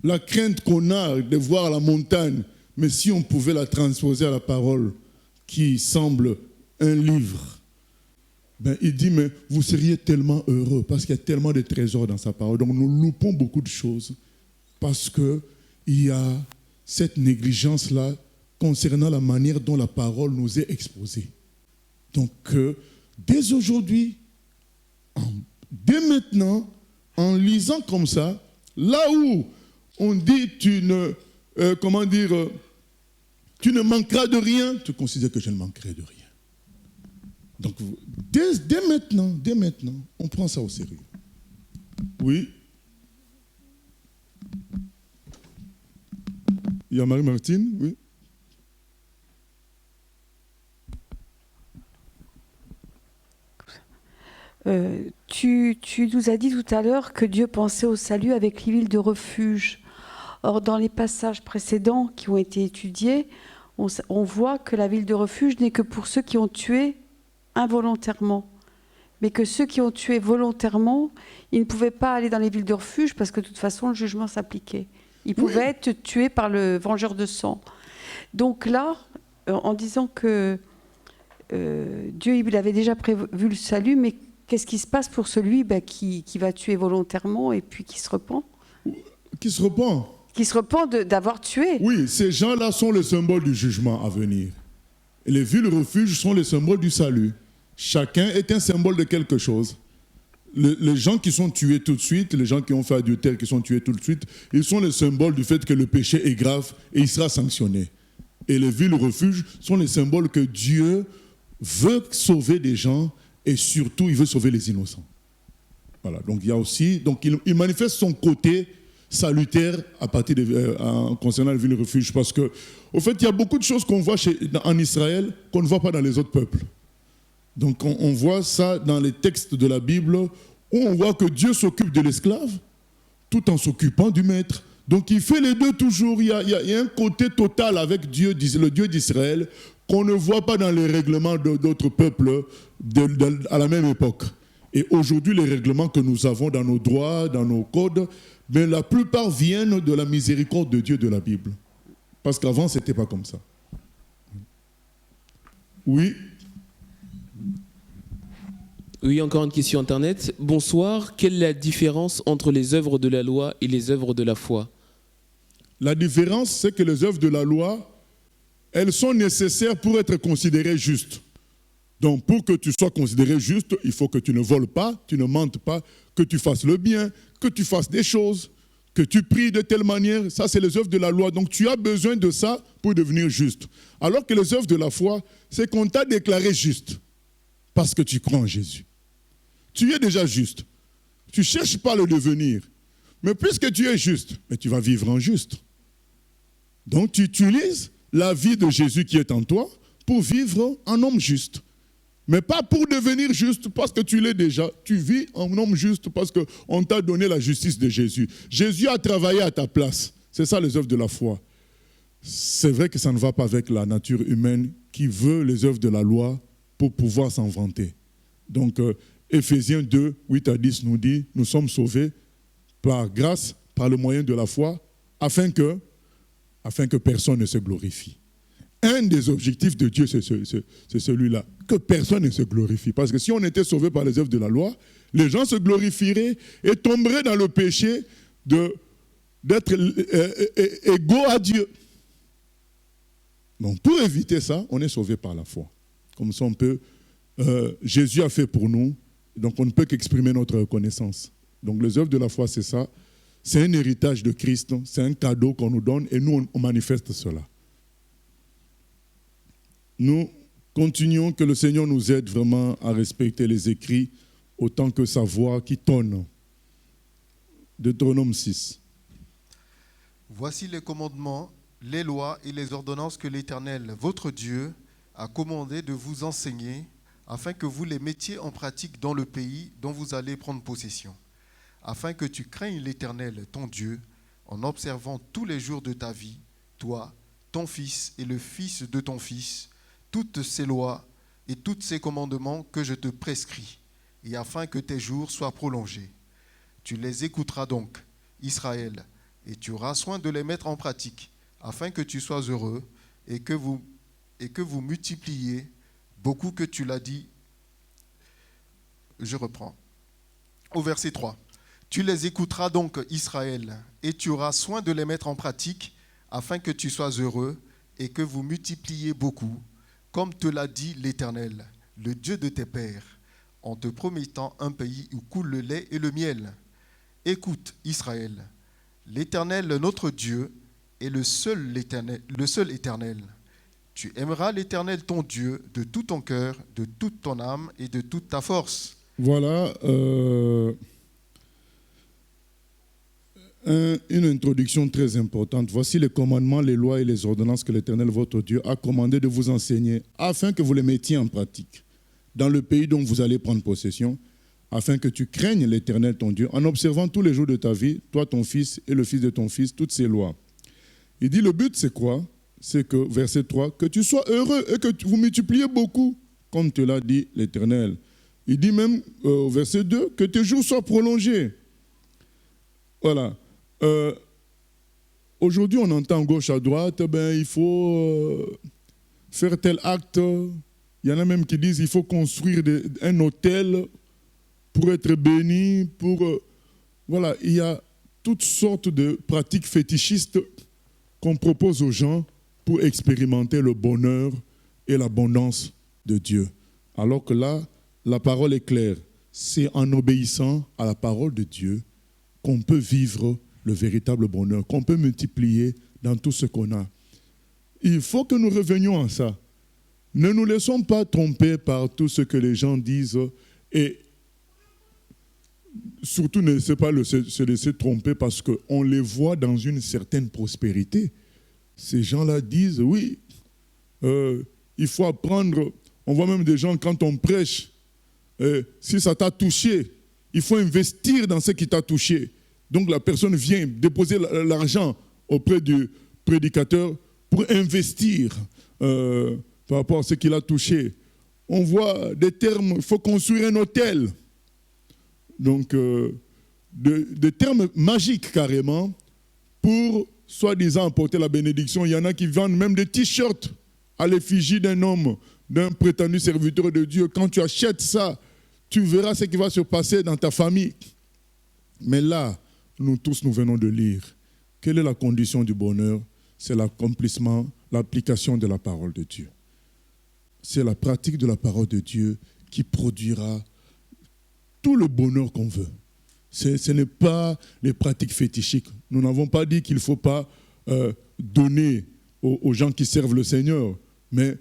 La crainte qu'on a de voir la montagne. Mais si on pouvait la transposer à la parole qui semble un livre, ben, il dit, mais vous seriez tellement heureux parce qu'il y a tellement de trésors dans sa parole. Donc nous loupons beaucoup de choses parce qu'il y a cette négligence-là concernant la manière dont la parole nous est exposée. Donc dès aujourd'hui, dès maintenant, en lisant comme ça, là où on dit tu ne manqueras de rien, tu considères que je ne manquerai de rien. Donc, dès maintenant, on prend ça au sérieux. Oui. Il y a Marie-Martine, oui. Tu nous as dit tout à l'heure que Dieu pensait au salut avec les villes de refuge. Or, dans les passages précédents qui ont été étudiés, on voit que la ville de refuge n'est que pour ceux qui ont tué involontairement. Mais que ceux qui ont tué volontairement, ils ne pouvaient pas aller dans les villes de refuge parce que de toute façon, le jugement s'appliquait. Ils pouvaient être tués par le vengeur de sang. Donc là, en disant que Dieu il avait déjà prévu le salut, mais qu'est-ce qui se passe pour celui qui va tuer volontairement et puis qui se repent? Qui se repent? Qui se repent d'avoir tué. Oui, ces gens-là sont le symbole du jugement à venir. Et les villes refuges sont les symboles du salut. Chacun est un symbole de quelque chose. Les gens qui sont tués tout de suite, les gens qui ont fait adultère, qui sont tués tout de suite, ils sont les symboles du fait que le péché est grave et il sera sanctionné. Et les villes refuges sont les symboles que Dieu veut sauver des gens et surtout, il veut sauver les innocents. Voilà, donc il y a aussi, donc il manifeste son côté salutaire à partir concernant les villes refuges, parce que, au fait, il y a beaucoup de choses qu'on voit en Israël qu'on ne voit pas dans les autres peuples. Donc on voit ça dans les textes de la Bible où on voit que Dieu s'occupe de l'esclave tout en s'occupant du maître. Donc il fait les deux toujours. Il y a un côté total avec Dieu, le Dieu d'Israël, qu'on ne voit pas dans les règlements d'autres peuples à la même époque. Et aujourd'hui, les règlements que nous avons dans nos droits, dans nos codes, mais la plupart viennent de la miséricorde de Dieu de la Bible. Parce qu'avant, ce n'était pas comme ça. Oui. Oui, encore une question Internet. Bonsoir, quelle est la différence entre les œuvres de la loi et les œuvres de la foi? La différence, c'est que les œuvres de la loi elles sont nécessaires pour être considérées justes. Donc, pour que tu sois considéré juste, il faut que tu ne voles pas, tu ne mentes pas, que tu fasses le bien, que tu fasses des choses, que tu pries de telle manière. Ça, c'est les œuvres de la loi. Donc, tu as besoin de ça pour devenir juste. Alors que les œuvres de la foi, c'est qu'on t'a déclaré juste parce que tu crois en Jésus. Tu es déjà juste. Tu ne cherches pas à le devenir. Mais puisque tu es juste, mais tu vas vivre en juste. Donc, tu utilises la vie de Jésus qui est en toi pour vivre en homme juste. Mais pas pour devenir juste parce que tu l'es déjà. Tu vis en homme juste parce qu'on t'a donné la justice de Jésus. Jésus a travaillé à ta place. C'est ça les œuvres de la foi. C'est vrai que ça ne va pas avec la nature humaine qui veut les œuvres de la loi pour pouvoir s'en vanter. Donc, Éphésiens 2, 8 à 10 nous dit, nous sommes sauvés par grâce, par le moyen de la foi, afin que personne ne se glorifie. Un des objectifs de Dieu, c'est celui-là, que personne ne se glorifie. Parce que si on était sauvé par les œuvres de la loi, les gens se glorifieraient et tomberaient dans le péché d'être égaux à Dieu. Donc pour éviter ça, on est sauvé par la foi. Comme ça, Jésus a fait pour nous, donc on ne peut qu'exprimer notre reconnaissance. Donc les œuvres de la foi, c'est ça. C'est un héritage de Christ, c'est un cadeau qu'on nous donne et nous, on manifeste cela. Nous continuons, que le Seigneur nous aide vraiment à respecter les écrits autant que sa voix qui tonne. Deutéronome 6. Voici les commandements, les lois et les ordonnances que l'Éternel, votre Dieu, a commandé de vous enseigner, afin que vous les mettiez en pratique dans le pays dont vous allez prendre possession, afin que tu craignes l'Éternel, ton Dieu, en observant tous les jours de ta vie, toi, ton fils et le fils de ton fils, toutes ces lois et tous ces commandements que je te prescris, et afin que tes jours soient prolongés. Tu les écouteras donc, Israël, et tu auras soin de les mettre en pratique, afin que tu sois heureux et que vous multipliez beaucoup que tu l'as dit. Je reprends. Au verset 3. Tu les écouteras donc, Israël, et tu auras soin de les mettre en pratique, afin que tu sois heureux et que vous multipliez beaucoup, comme te l'a dit l'Éternel, le Dieu de tes pères, en te promettant un pays où coule le lait et le miel. Écoute, Israël, l'Éternel, notre Dieu, est le seul Éternel. Tu aimeras l'Éternel, ton Dieu, de tout ton cœur, de toute ton âme et de toute ta force. Voilà une introduction très importante. Voici les commandements, les lois et les ordonnances que l'Éternel, votre Dieu, a commandé de vous enseigner, afin que vous les mettiez en pratique dans le pays dont vous allez prendre possession, afin que tu craignes l'Éternel, ton Dieu, en observant tous les jours de ta vie, toi, ton fils et le fils de ton fils, toutes ces lois. Il dit, le but, c'est quoi? C'est que, verset 3, que tu sois heureux et que vous multipliez beaucoup, comme te l'a dit l'Éternel. Il dit même, au verset 2, que tes jours soient prolongés. Voilà. Aujourd'hui, on entend gauche à droite, il faut faire tel acte. Il y en a même qui disent qu'il faut construire un hôtel pour être béni. Voilà, il y a toutes sortes de pratiques fétichistes qu'on propose aux gens pour expérimenter le bonheur et l'abondance de Dieu. Alors que là, la parole est claire. C'est en obéissant à la parole de Dieu qu'on peut vivre le véritable bonheur, qu'on peut multiplier dans tout ce qu'on a. Il faut que nous revenions à ça. Ne nous laissons pas tromper par tout ce que les gens disent et surtout ne laissez pas se laisser tromper parce qu'on les voit dans une certaine prospérité. Ces gens-là disent, oui, il faut apprendre. On voit même des gens, quand on prêche, si ça t'a touché, il faut investir dans ce qui t'a touché. Donc la personne vient déposer l'argent auprès du prédicateur pour investir par rapport à ce qu'il a touché. On voit des termes, il faut construire un hôtel. Donc des termes magiques carrément pour soi-disant apporter la bénédiction. Il y en a qui vendent même des t-shirts à l'effigie d'un homme, d'un prétendu serviteur de Dieu. Quand tu achètes ça, tu verras ce qui va se passer dans ta famille. Mais là, nous tous, nous venons de lire. Quelle est la condition du bonheur? C'est l'accomplissement l'application de la parole de Dieu. C'est la pratique de la parole de Dieu qui produira tout le bonheur qu'on veut. Ce n'est pas les pratiques fétichiques. Nous n'avons pas dit qu'il ne faut pas donner aux gens qui servent le Seigneur, mais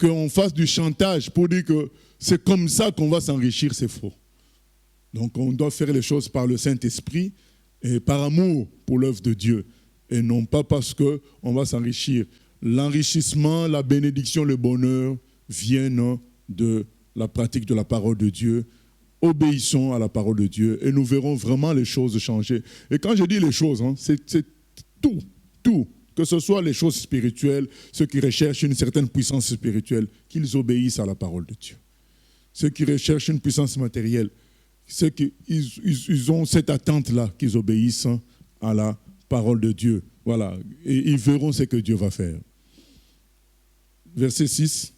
qu'on fasse du chantage pour dire que c'est comme ça qu'on va s'enrichir, c'est faux. Donc on doit faire les choses par le Saint-Esprit et par amour pour l'œuvre de Dieu, et non pas parce qu'on va s'enrichir. L'enrichissement, la bénédiction, le bonheur viennent de la pratique de la parole de Dieu. Obéissons à la parole de Dieu et nous verrons vraiment les choses changer. Et quand je dis les choses, c'est tout. Que ce soit les choses spirituelles, ceux qui recherchent une certaine puissance spirituelle, qu'ils obéissent à la parole de Dieu. Ceux qui recherchent une puissance matérielle, ceux qui ils ont cette attente-là, qu'ils obéissent à la parole de Dieu. Voilà, et ils verront ce que Dieu va faire. Verset 6.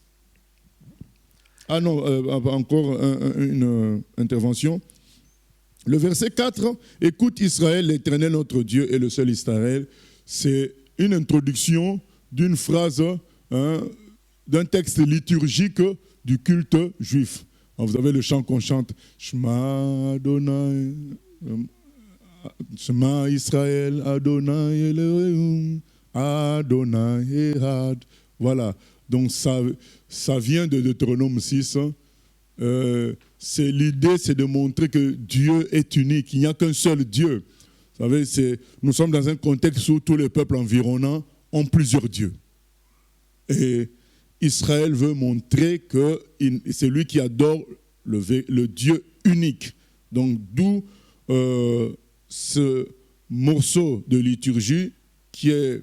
Ah non, encore une intervention. Le verset 4, « Écoute Israël, l'Éternel notre Dieu est le seul Israël », c'est une introduction d'une phrase, d'un texte liturgique du culte juif. Alors vous avez le chant qu'on chante, « Shema Adonai, Shema Israël, Adonai Elohim, Adonai Ehad ». Voilà, donc ça vient de Deutéronome 6. C'est l'idée, c'est de montrer que Dieu est unique, il n'y a qu'un seul Dieu. Vous savez, nous sommes dans un contexte où tous les peuples environnants ont plusieurs dieux. Et Israël veut montrer que c'est lui qui adore le Dieu unique. Donc d'où ce morceau de liturgie qui est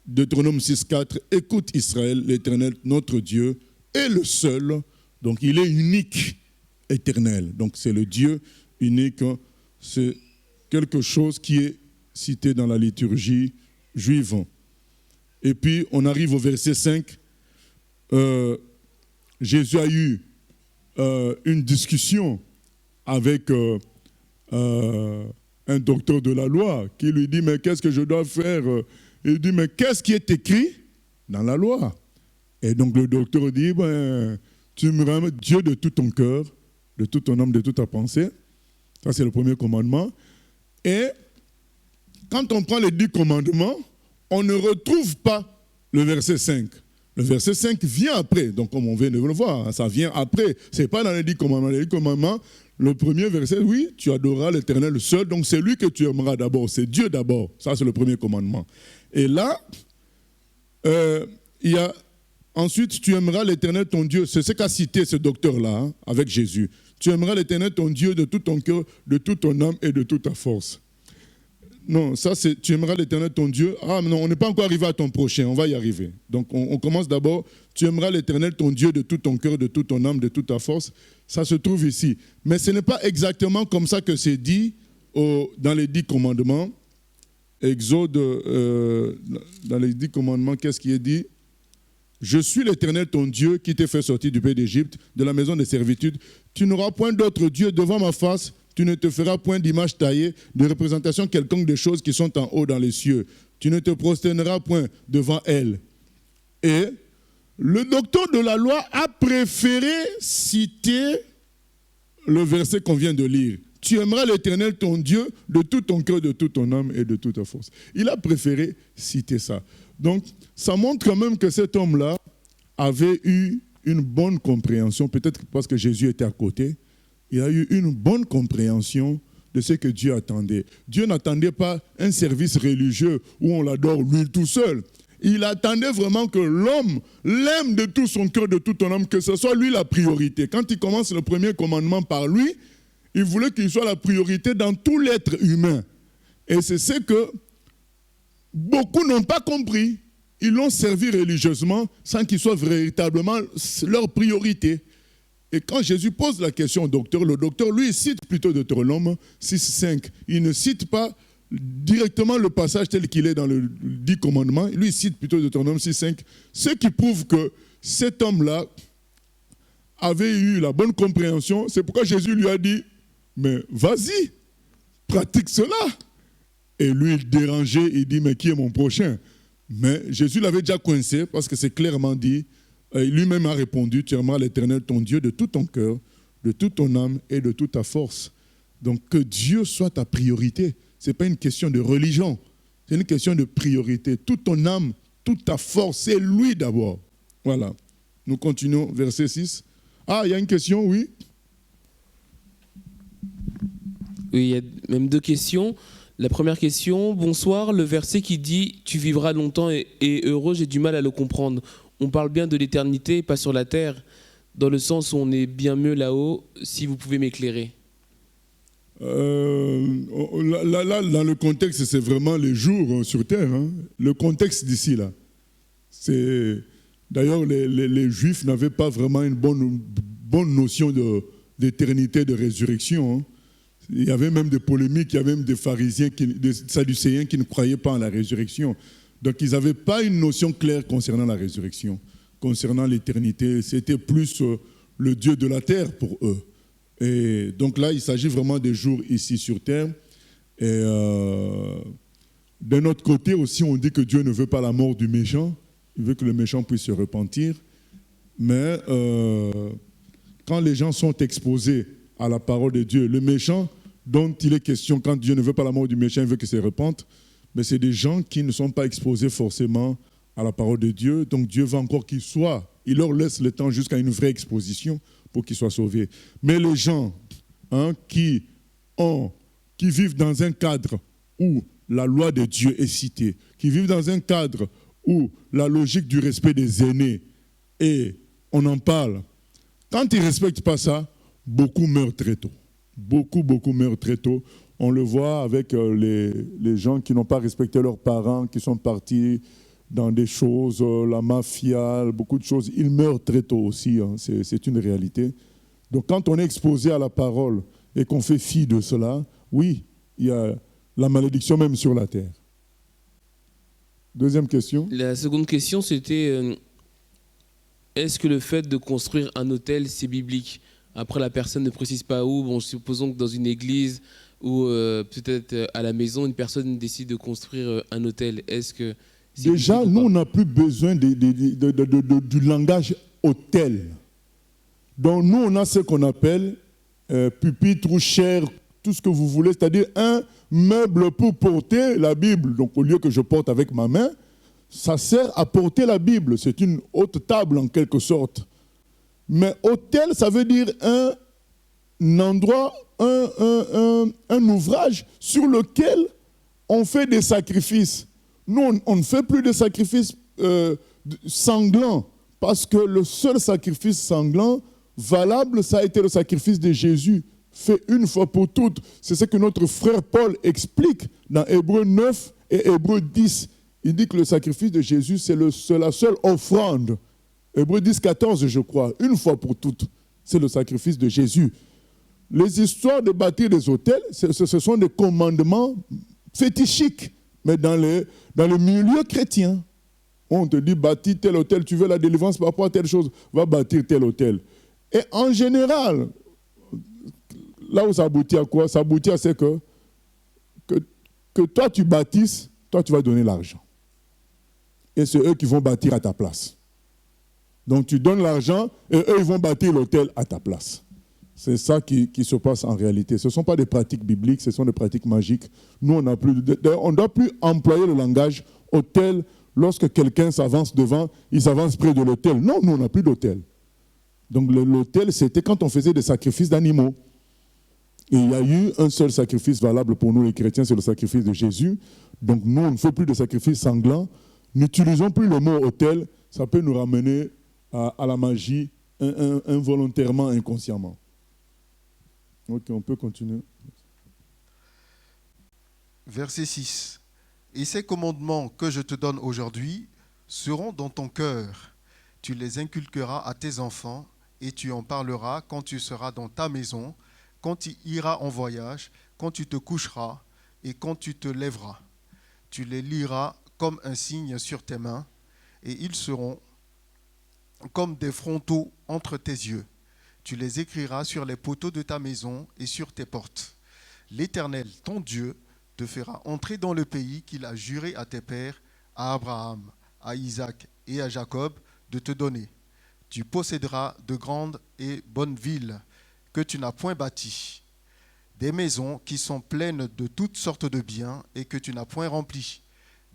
Deutéronome 6.4, « Écoute Israël, l'Éternel, notre Dieu, est le seul. » Donc il est unique, éternel. Donc c'est le Dieu unique. C'est quelque chose qui est cité dans la liturgie juive. Et puis on arrive au verset 5. Jésus a eu une discussion avec un docteur de la loi qui lui dit « Mais qu'est-ce que je dois faire ?» Il dit, mais qu'est-ce qui est écrit dans la loi? Et donc le docteur dit, tu aimeras Dieu de tout ton cœur, de tout ton âme, de toute ta pensée. Ça, c'est le premier commandement. Et quand on prend les 10 commandements, on ne retrouve pas le verset 5. Le verset 5 vient après. Donc, comme on vient de le voir, ça vient après. Ce n'est pas dans les 10 commandements. Les 10 commandements, le premier verset, oui, tu adoreras l'Éternel seul. Donc, c'est lui que tu aimeras d'abord. C'est Dieu d'abord. Ça, c'est le premier commandement. Et là, il y a ensuite, tu aimeras l'Éternel ton Dieu. C'est ce qu'a cité ce docteur-là, avec Jésus. Tu aimeras l'Éternel ton Dieu de tout ton cœur, de toute ton âme et de toute ta force. Non, ça c'est, tu aimeras l'Éternel ton Dieu. Ah non, on n'est pas encore arrivé à ton prochain, on va y arriver. Donc on commence d'abord, tu aimeras l'Éternel ton Dieu de tout ton cœur, de toute ton âme, de toute ta force. Ça se trouve ici. Mais ce n'est pas exactement comme ça que c'est dit dans les 10 commandements. Exode, dans les 10 commandements, qu'est-ce qui est dit? Je suis l'Éternel ton Dieu qui t'ai fait sortir du pays d'Égypte, de la maison de servitude. Tu n'auras point d'autre Dieu devant ma face. Tu ne te feras point d'image taillée, de représentation quelconque des choses qui sont en haut dans les cieux. Tu ne te prosterneras point devant elles. Et le docteur de la loi a préféré citer le verset qu'on vient de lire. Tu aimeras l'Éternel ton Dieu de tout ton cœur, de toute ton âme et de toute ta force. Il a préféré citer ça. Donc, ça montre quand même que cet homme-là avait eu une bonne compréhension, peut-être parce que Jésus était à côté. Il a eu une bonne compréhension de ce que Dieu attendait. Dieu n'attendait pas un service religieux où on l'adore lui tout seul. Il attendait vraiment que l'homme l'aime de tout son cœur, de toute son âme, que ce soit lui la priorité. Quand il commence le premier commandement par lui, il voulait qu'il soit la priorité dans tout l'être humain. Et c'est ce que beaucoup n'ont pas compris. Ils l'ont servi religieusement sans qu'il soit véritablement leur priorité. Et quand Jésus pose la question au docteur, le docteur, lui, cite plutôt Deutéronome 6.5. Il ne cite pas directement le passage tel qu'il est dans le 10 commandements. Lui, il cite plutôt Deutéronome 6.5. Ce qui prouve que cet homme-là avait eu la bonne compréhension. C'est pourquoi Jésus lui a dit, mais vas-y, pratique cela. Et lui, il dérangeait, il dit, mais qui est mon prochain? Mais Jésus l'avait déjà coincé parce que c'est clairement dit, lui-même a répondu, tu aimeras l'Éternel ton Dieu de tout ton cœur, de toute ton âme et de toute ta force. Donc que Dieu soit ta priorité. Ce n'est pas une question de religion, c'est une question de priorité. Toute ton âme, toute ta force, c'est lui d'abord. Voilà. Nous continuons, verset 6. Ah, il y a une question, oui? Oui, il y a même deux questions. La première question, bonsoir, le verset qui dit « Tu vivras longtemps et heureux », j'ai du mal à le comprendre. On parle bien de l'éternité, pas sur la terre, dans le sens où on est bien mieux là-haut, si vous pouvez m'éclairer. Là, dans le contexte, c'est vraiment les jours sur terre. Hein. Le contexte d'ici, là. D'ailleurs, les Juifs n'avaient pas vraiment une bonne notion d'éternité, de résurrection. Hein. Il y avait même des polémiques, il y avait même des pharisiens, des sadducéens qui ne croyaient pas en la résurrection. Donc, ils n'avaient pas une notion claire concernant la résurrection, concernant l'éternité. C'était plus le Dieu de la terre pour eux. Et donc là, il s'agit vraiment des jours ici sur terre. Et d'un autre côté aussi, on dit que Dieu ne veut pas la mort du méchant. Il veut que le méchant puisse se repentir. Mais quand les gens sont exposés à la parole de Dieu, le méchant dont il est question, quand Dieu ne veut pas la mort du méchant, il veut qu'il se repente, mais c'est des gens qui ne sont pas exposés forcément à la parole de Dieu. Donc Dieu veut encore qu'ils soient. Il leur laisse le temps jusqu'à une vraie exposition pour qu'ils soient sauvés. Mais les gens qui vivent dans un cadre où la loi de Dieu est citée, qui vivent dans un cadre où la logique du respect des aînés, et on en parle, quand ils ne respectent pas ça, beaucoup meurent très tôt. Beaucoup meurent très tôt. On le voit avec les gens qui n'ont pas respecté leurs parents, qui sont partis dans des choses, la mafia, beaucoup de choses. Ils meurent très tôt aussi, hein. C'est une réalité. Donc quand on est exposé à la parole et qu'on fait fi de cela, oui, il y a la malédiction même sur la terre. Deuxième question. La seconde question, c'était est-ce que le fait de construire un autel, c'est biblique? Après, la personne ne précise pas où. Bon, supposons que dans une église ou peut-être à la maison, une personne décide de construire un autel. Est-ce que déjà, nous, on n'a plus besoin du langage autel. Donc, nous, on a ce qu'on appelle pupitre ou chaire, tout ce que vous voulez, c'est-à-dire un meuble pour porter la Bible. Donc, au lieu que je porte avec ma main, ça sert à porter la Bible. C'est une haute table, en quelque sorte. Mais autel, ça veut dire un endroit, un ouvrage sur lequel on fait des sacrifices. Nous, on ne fait plus de sacrifices sanglants, parce que le seul sacrifice sanglant valable, ça a été le sacrifice de Jésus, fait une fois pour toutes. C'est ce que notre frère Paul explique dans Hébreux 9 et Hébreux 10. Il dit que le sacrifice de Jésus, c'est la seule offrande. Hébreux 10, 14, je crois, une fois pour toutes. C'est le sacrifice de Jésus. Les histoires de bâtir des hôtels, ce sont des commandements fétichiques, mais dans le milieu chrétien. On te dit, bâtis tel hôtel, tu veux la délivrance par rapport à telle chose, va bâtir tel hôtel. Et en général, là où ça aboutit à quoi? Ça aboutit à ce que toi tu bâtisses, toi tu vas donner l'argent. Et c'est eux qui vont bâtir à ta place. Donc tu donnes l'argent et eux ils vont bâtir l'hôtel à ta place. C'est ça qui se passe en réalité. Ce ne sont pas des pratiques bibliques, ce sont des pratiques magiques. Nous, on ne doit plus employer le langage hôtel. Lorsque quelqu'un s'avance devant, il s'avance près de l'hôtel. Non, nous, on n'a plus d'hôtel. Donc l'hôtel, c'était quand on faisait des sacrifices d'animaux. Et il y a eu un seul sacrifice valable pour nous les chrétiens, c'est le sacrifice de Jésus. Donc nous, on ne fait plus de sacrifices sanglants. N'utilisons plus le mot hôtel. Ça peut nous ramener à la magie involontairement, inconsciemment. Ok, on peut continuer. Verset 6. Et ces commandements que je te donne aujourd'hui seront dans ton cœur. Tu les inculqueras à tes enfants et tu en parleras quand tu seras dans ta maison, quand tu iras en voyage, quand tu te coucheras et quand tu te lèveras. Tu les liras comme un signe sur tes mains et ils seront comme des frontaux entre tes yeux. Tu les écriras sur les poteaux de ta maison et sur tes portes. L'Éternel, ton Dieu, te fera entrer dans le pays qu'il a juré à tes pères à Abraham, à Isaac et à Jacob de te donner. Tu posséderas de grandes et bonnes villes que tu n'as point bâties, des maisons qui sont pleines de toutes sortes de biens et que tu n'as point remplies,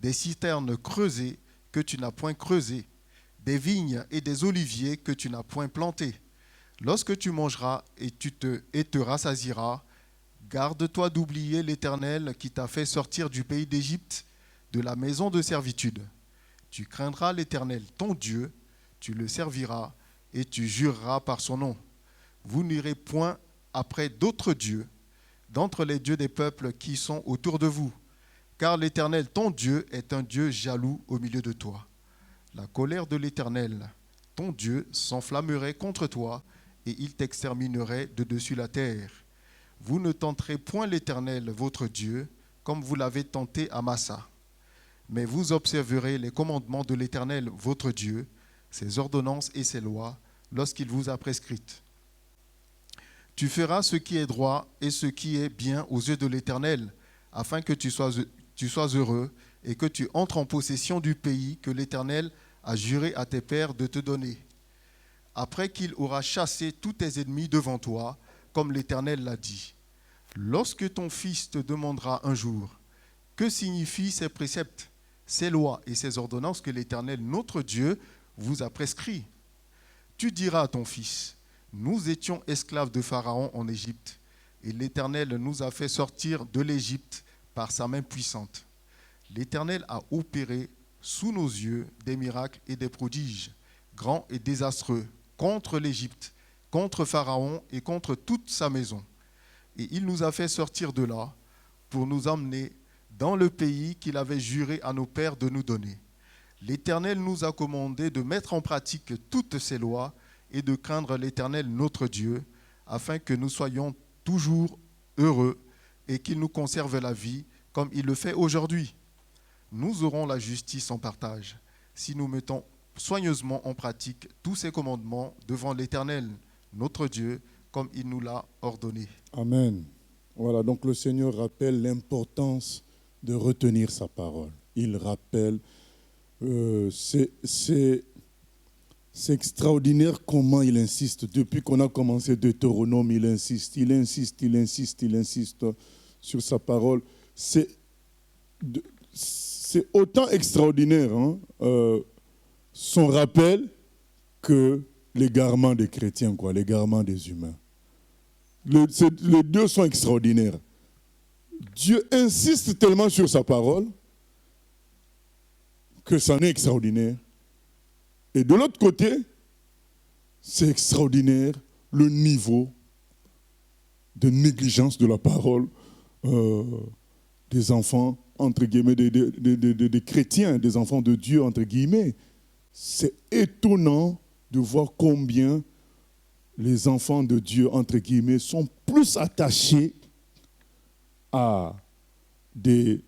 des citernes creusées que tu n'as point creusées, des vignes et des oliviers que tu n'as point plantés. Lorsque tu mangeras et te rassasieras, garde-toi d'oublier l'Éternel qui t'a fait sortir du pays d'Égypte, de la maison de servitude. Tu craindras l'Éternel, ton Dieu, tu le serviras et tu jureras par son nom. Vous n'irez point après d'autres dieux, d'entre les dieux des peuples qui sont autour de vous, car l'Éternel, ton Dieu, est un Dieu jaloux au milieu de toi. La colère de l'Éternel, ton Dieu, s'enflammerait contre toi et il t'exterminerait de dessus la terre. Vous ne tenterez point l'Éternel, votre Dieu, comme vous l'avez tenté à Massa. Mais vous observerez les commandements de l'Éternel, votre Dieu, ses ordonnances et ses lois, lorsqu'il vous a prescrites. Tu feras ce qui est droit et ce qui est bien aux yeux de l'Éternel, afin que tu sois heureux et que tu entres en possession du pays que l'Éternel a juré à tes pères de te donner. Après qu'il aura chassé tous tes ennemis devant toi, comme l'Éternel l'a dit. Lorsque ton fils te demandera un jour, que signifient ces préceptes, ces lois et ces ordonnances que l'Éternel, notre Dieu, vous a prescrits? Tu diras à ton fils, nous étions esclaves de Pharaon en Égypte, et l'Éternel nous a fait sortir de l'Égypte par sa main puissante. L'Éternel a opéré sous nos yeux des miracles et des prodiges, grands et désastreux, contre l'Égypte, contre Pharaon et contre toute sa maison. Et il nous a fait sortir de là pour nous emmener dans le pays qu'il avait juré à nos pères de nous donner. L'Éternel nous a commandé de mettre en pratique toutes ces lois et de craindre l'Éternel notre Dieu, afin que nous soyons toujours heureux et qu'il nous conserve la vie comme il le fait aujourd'hui. Nous aurons la justice en partage si nous mettons soigneusement en pratique tous ces commandements devant l'Éternel, notre Dieu, comme il nous l'a ordonné. Amen. Voilà, donc le Seigneur rappelle l'importance de retenir sa parole. Il rappelle, c'est extraordinaire comment il insiste. Depuis qu'on a commencé Deutéronome, il insiste sur sa parole. C'est autant extraordinaire, son rappel, que l'égarement des chrétiens, l'égarement des humains. Les deux sont extraordinaires. Dieu insiste tellement sur sa parole que ça n'est extraordinaire. Et de l'autre côté, c'est extraordinaire le niveau de négligence de la parole des enfants, entre guillemets, des chrétiens, des enfants de Dieu, entre guillemets. C'est étonnant de voir combien les enfants de Dieu, entre guillemets, sont plus attachés à des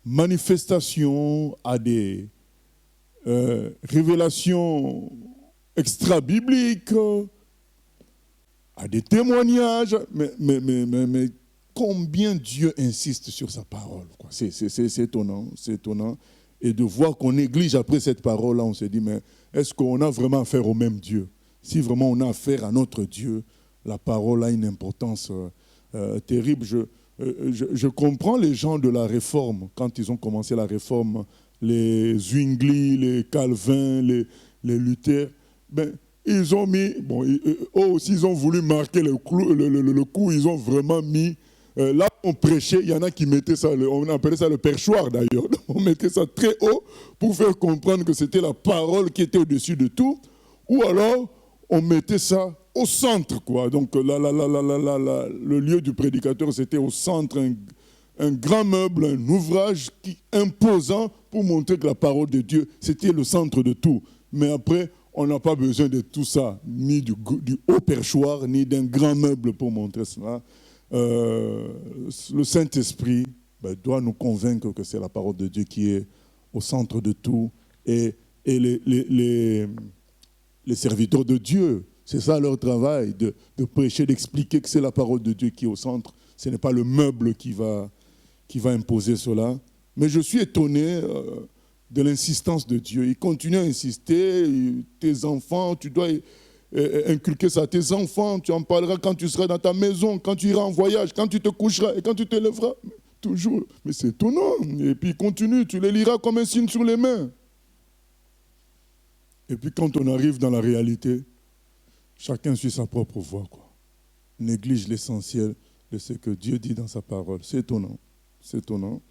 manifestations, à des révélations extra-bibliques, à des témoignages, mais combien Dieu insiste sur sa parole. C'est étonnant, c'est étonnant. Et de voir qu'on néglige après cette parole-là, on se dit, mais est-ce qu'on a vraiment affaire au même Dieu? Si vraiment on a affaire à notre Dieu, la parole a une importance terrible. Je comprends les gens de la Réforme, quand ils ont commencé la Réforme, les Zwingli, les Calvin, les Luther, ils ont mis, eux aussi ils ont voulu marquer le coup, ils ont vraiment mis, là on prêchait, il y en a qui mettaient ça, on appelait ça le perchoir d'ailleurs, on mettait ça très haut pour faire comprendre que c'était la parole qui était au-dessus de tout, ou alors on mettait ça au centre, Donc le lieu du prédicateur, c'était au centre, un grand meuble, un ouvrage imposant pour montrer que la parole de Dieu, c'était le centre de tout. Mais après, on n'a pas besoin de tout ça, ni du haut perchoir, ni d'un grand meuble pour montrer cela. Le Saint-Esprit doit nous convaincre que c'est la parole de Dieu qui est au centre de tout. Et les serviteurs de Dieu, c'est ça leur travail, de prêcher, d'expliquer que c'est la parole de Dieu qui est au centre. Ce n'est pas le meuble qui va imposer cela. Mais je suis étonné de l'insistance de Dieu. Il continue à insister. Tes enfants, tu dois inculquer ça à tes enfants. Tu en parleras quand tu seras dans ta maison, quand tu iras en voyage, quand tu te coucheras et quand tu te lèveras. Toujours. Mais c'est étonnant. Et puis il continue. Tu les liras comme un signe sur les mains. Et puis quand on arrive dans la réalité, chacun suit sa propre voie, quoi. Néglige l'essentiel de ce que Dieu dit dans sa parole. C'est étonnant. C'est étonnant.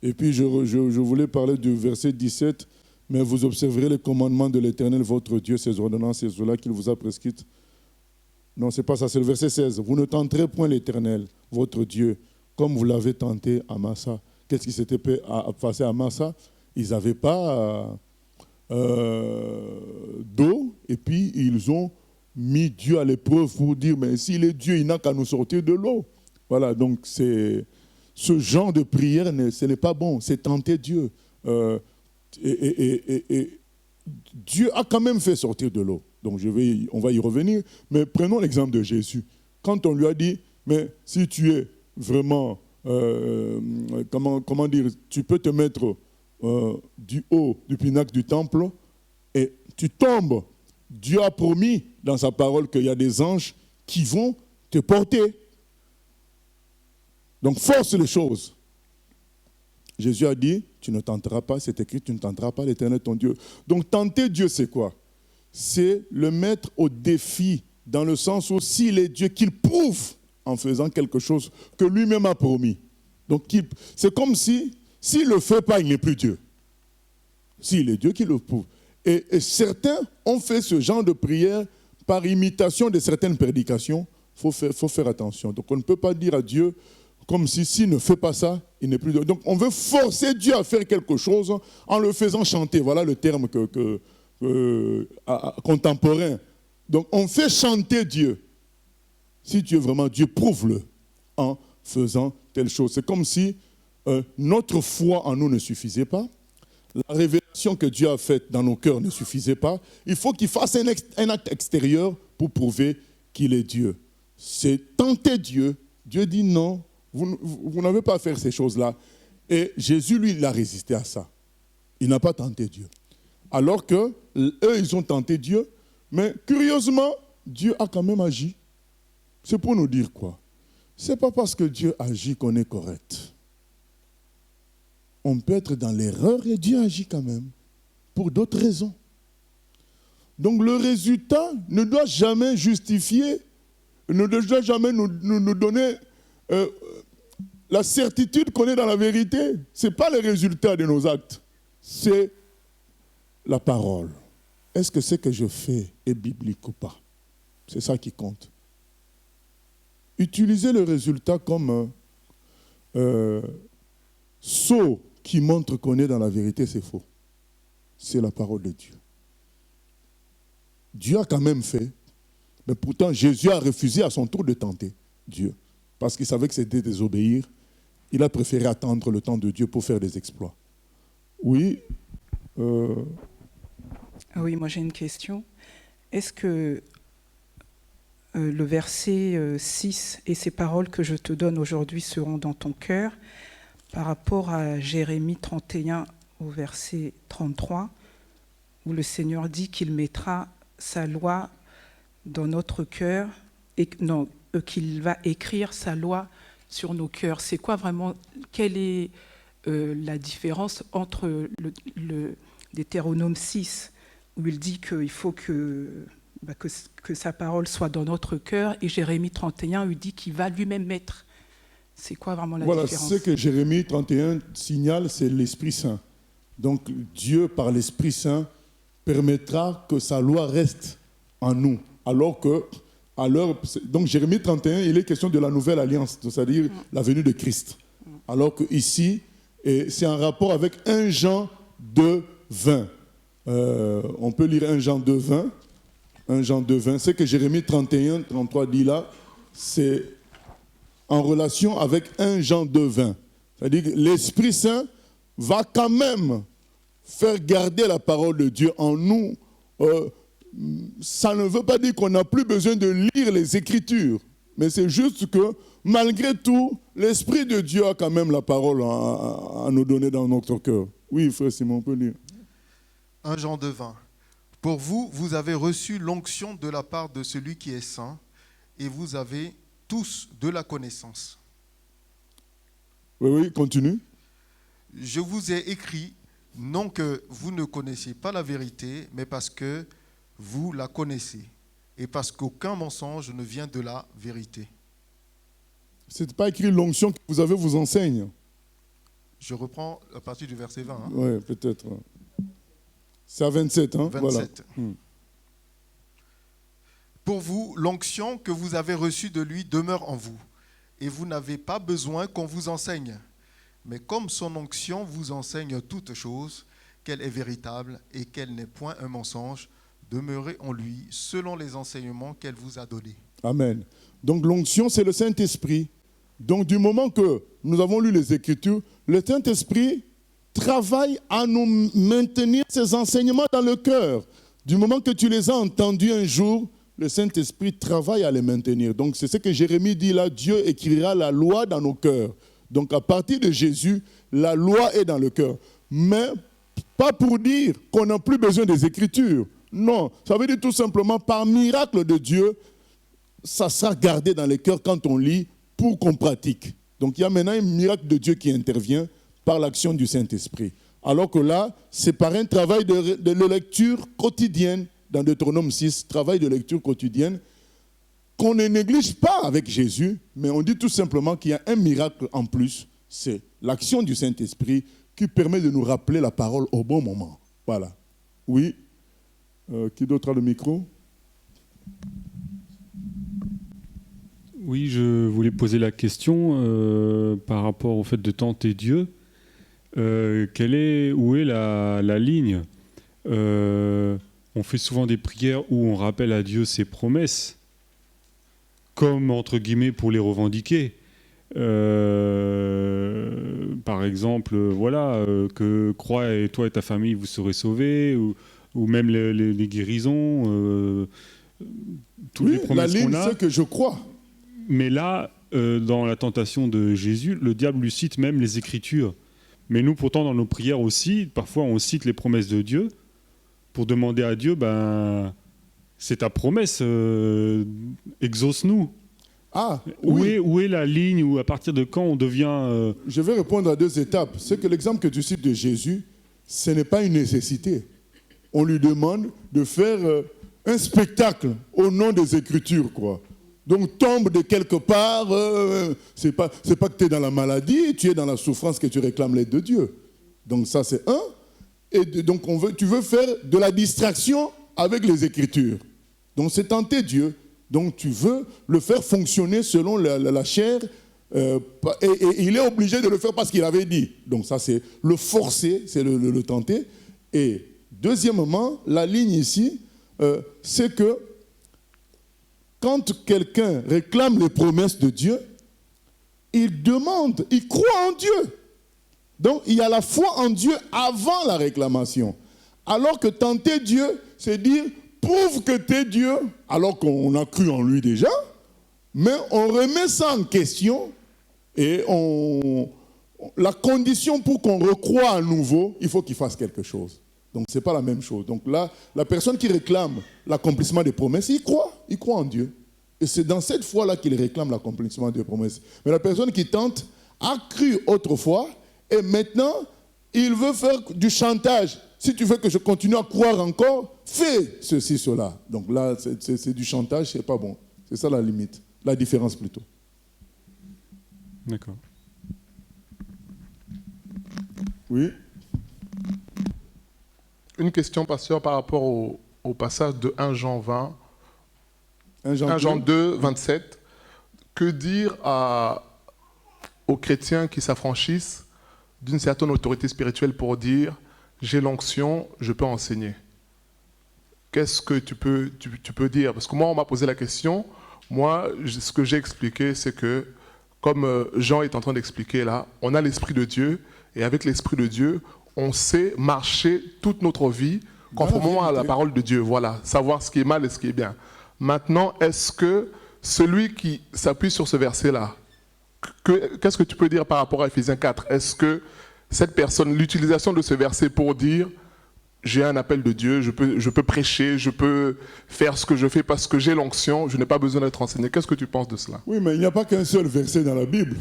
Et puis je voulais parler du verset 17. Mais vous observerez les commandements de l'Éternel, votre Dieu, ses ordonnances et ceux-là qu'il vous a prescrites. Non, c'est pas ça, c'est le verset 16. Vous ne tenterez point l'Éternel, votre Dieu, comme vous l'avez tenté à Massa. Qu'est-ce qui s'était passé à Massa? Ils n'avaient pas d'eau, et puis ils ont mis Dieu à l'épreuve pour dire, mais s'il est Dieu, il n'a qu'à nous sortir de l'eau. Voilà, donc c'est ce genre de prière, ce n'est pas bon, c'est tenter Dieu. Et Dieu a quand même fait sortir de l'eau. Donc on va y revenir. Mais prenons l'exemple de Jésus. Quand on lui a dit, mais si tu es vraiment, comment dire, tu peux te mettre du haut du pinacle du temple et tu tombes. Dieu a promis dans sa parole qu'il y a des anges qui vont te porter. Donc force les choses. Jésus a dit, tu ne tenteras pas, c'est écrit, tu ne tenteras pas l'Éternel ton Dieu. Donc tenter Dieu, c'est quoi? C'est le mettre au défi, dans le sens où s'il est Dieu, qu'il prouve en faisant quelque chose que lui-même a promis. Donc c'est comme si, s'il ne le fait pas, il n'est plus Dieu. S'il est Dieu, qu'il le prouve. Et certains ont fait ce genre de prière par imitation de certaines prédications. Il faut faire attention. Donc on ne peut pas dire à Dieu, comme si s'il ne fait pas ça, il n'est plus Dieu. Donc on veut forcer Dieu à faire quelque chose en le faisant chanter. Voilà le terme contemporain. Donc on fait chanter Dieu. Si tu es vraiment Dieu, prouve-le en faisant telle chose. C'est comme si notre foi en nous ne suffisait pas. La révélation que Dieu a faite dans nos cœurs ne suffisait pas. Il faut qu'il fasse un acte extérieur pour prouver qu'il est Dieu. C'est tenter Dieu. Dieu dit non. Vous n'avez pas à faire ces choses-là. Et Jésus, lui, il a résisté à ça. Il n'a pas tenté Dieu. Alors qu'eux, ils ont tenté Dieu, mais curieusement, Dieu a quand même agi. C'est pour nous dire quoi? Ce n'est pas parce que Dieu agit qu'on est correct. On peut être dans l'erreur et Dieu agit quand même, pour d'autres raisons. Donc le résultat ne doit jamais justifier, ne doit jamais nous donner la certitude qu'on est dans la vérité. Ce n'est pas le résultat de nos actes, c'est la parole. Est-ce que ce que je fais est biblique ou pas? C'est ça qui compte. Utiliser le résultat comme sceau qui montre qu'on est dans la vérité, c'est faux. C'est la parole de Dieu. Dieu a quand même fait, mais pourtant Jésus a refusé à son tour de tenter Dieu, parce qu'il savait que c'était désobéir. Il a préféré attendre le temps de Dieu pour faire des exploits. Oui. Oui, moi j'ai une question. Est-ce que le verset 6 et ces paroles que je te donne aujourd'hui seront dans ton cœur, par rapport à Jérémie 31 au verset 33, où le Seigneur dit qu'il mettra sa loi dans notre cœur, et qu'il va écrire sa loi sur nos cœurs. C'est quoi vraiment, quelle est la différence entre le Deutéronome 6, où il dit qu'il faut que sa parole soit dans notre cœur, et Jérémie 31, où il dit qu'il va lui-même mettre. C'est quoi vraiment la différence? Voilà, ce que Jérémie 31 signale, c'est l'Esprit Saint. Donc Dieu, par l'Esprit Saint, permettra que sa loi reste en nous. Donc Jérémie 31, il est question de la nouvelle alliance, c'est-à-dire la venue de Christ. Alors qu'ici, c'est en rapport avec 1 Jean 2, 20. On peut lire 1 Jean 2, 20. 1 Jean 2, 20. Ce que Jérémie 31, 33 dit là, c'est en relation avec 1 Jean 2, 20. C'est-à-dire que l'Esprit Saint va quand même faire garder la parole de Dieu en nous. Ça ne veut pas dire qu'on n'a plus besoin de lire les Écritures, mais c'est juste que, malgré tout, l'Esprit de Dieu a quand même la parole à nous donner dans notre cœur. Oui, frère Simon, on peut lire. 1 Jean 2, 20. Pour vous, vous avez reçu l'onction de la part de celui qui est saint, et vous avez tous de la connaissance. Oui, continue. Je vous ai écrit, non que vous ne connaissiez pas la vérité, mais parce que vous la connaissez, et parce qu'aucun mensonge ne vient de la vérité. Ce n'est pas écrit l'onction que vous avez vous enseigne. Je reprends à partir du verset 20. Hein. Oui, peut-être. C'est à 27, hein? 27. Voilà. Pour vous, l'onction que vous avez reçue de lui demeure en vous, et vous n'avez pas besoin qu'on vous enseigne. Mais comme son onction vous enseigne toutes choses, qu'elle est véritable et qu'elle n'est point un mensonge, demeurez en lui selon les enseignements qu'elle vous a donnés. Amen. Donc l'onction, c'est le Saint-Esprit. Donc du moment que nous avons lu les Écritures, le Saint-Esprit travaille à nous maintenir ces enseignements dans le cœur. Du moment que tu les as entendus un jour, le Saint-Esprit travaille à les maintenir. Donc c'est ce que Jérémie dit là, Dieu écrira la loi dans nos cœurs. Donc à partir de Jésus, la loi est dans le cœur. Mais pas pour dire qu'on n'a plus besoin des Écritures. Non, ça veut dire tout simplement par miracle de Dieu, ça sera gardé dans les cœurs quand on lit pour qu'on pratique. Donc il y a maintenant un miracle de Dieu qui intervient par l'action du Saint-Esprit. Alors que là, c'est par un travail de lecture quotidienne, dans Deutéronome 6, travail de lecture quotidienne, qu'on ne néglige pas avec Jésus, mais on dit tout simplement qu'il y a un miracle en plus, c'est l'action du Saint-Esprit qui permet de nous rappeler la parole au bon moment. Voilà. Oui. Qui d'autre a le micro? Oui, je voulais poser la question par rapport au fait de tenter Dieu. Où est la ligne? On fait souvent des prières où on rappelle à Dieu ses promesses, comme, entre guillemets, pour les revendiquer. Par exemple, voilà, que crois et toi et ta famille, vous serez sauvés, ou même les guérisons, toutes les promesses qu'on a. La ligne, c'est que je crois. Mais là, dans la tentation de Jésus, le diable lui cite même les Écritures. Mais nous, pourtant, dans nos prières aussi, parfois, on cite les promesses de Dieu pour demander à Dieu, c'est ta promesse, exauce-nous. Ah, oui. Où est la ligne, ou à partir de quand on devient... Je vais répondre à deux étapes. C'est que l'exemple que tu cites de Jésus, ce n'est pas une nécessité. On lui demande de faire un spectacle au nom des Écritures, quoi. Donc tombe de quelque part, c'est pas que tu es dans la maladie, tu es dans la souffrance que tu réclames l'aide de Dieu. Donc ça c'est un. Et donc tu veux faire de la distraction avec les Écritures. Donc c'est tenter Dieu. Donc tu veux le faire fonctionner selon la chair, et il est obligé de le faire parce qu'il avait dit. Donc ça c'est le forcer, c'est le tenter. Et deuxièmement, la ligne ici, c'est que quand quelqu'un réclame les promesses de Dieu, il demande, il croit en Dieu. Donc il y a la foi en Dieu avant la réclamation. Alors que tenter Dieu, c'est dire, prouve que tu es Dieu, alors qu'on a cru en lui déjà, mais on remet ça en question et la condition pour qu'on recroie à nouveau, il faut qu'il fasse quelque chose. Donc ce n'est pas la même chose. Donc là, la personne qui réclame l'accomplissement des promesses, il croit en Dieu. Et c'est dans cette foi-là qu'il réclame l'accomplissement des promesses. Mais la personne qui tente a cru autrefois et maintenant, il veut faire du chantage. Si tu veux que je continue à croire encore, fais ceci, cela. Donc là, c'est du chantage, c'est pas bon. C'est ça la limite, la différence plutôt. D'accord. Oui. Une question, pasteur, par rapport au passage de 1 Jean 20, 1 Jean 2, 27. Que dire aux chrétiens qui s'affranchissent d'une certaine autorité spirituelle pour dire « j'ai l'onction, je peux enseigner ». Qu'est-ce que tu peux dire? Parce que moi, on m'a posé la question. Moi, ce que j'ai expliqué, c'est que, comme Jean est en train d'expliquer là, on a l'Esprit de Dieu, et avec l'Esprit de Dieu, on sait marcher toute notre vie conformément à la parole de Dieu. Voilà, savoir ce qui est mal et ce qui est bien. Maintenant, est-ce que celui qui s'appuie sur ce verset-là, qu'est-ce que tu peux dire par rapport à Ephésiens 4? Est-ce que cette personne, l'utilisation de ce verset pour dire j'ai un appel de Dieu, je peux prêcher, je peux faire ce que je fais parce que j'ai l'onction, je n'ai pas besoin d'être enseigné. Qu'est-ce que tu penses de cela? Oui, mais il n'y a pas qu'un seul verset dans la Bible.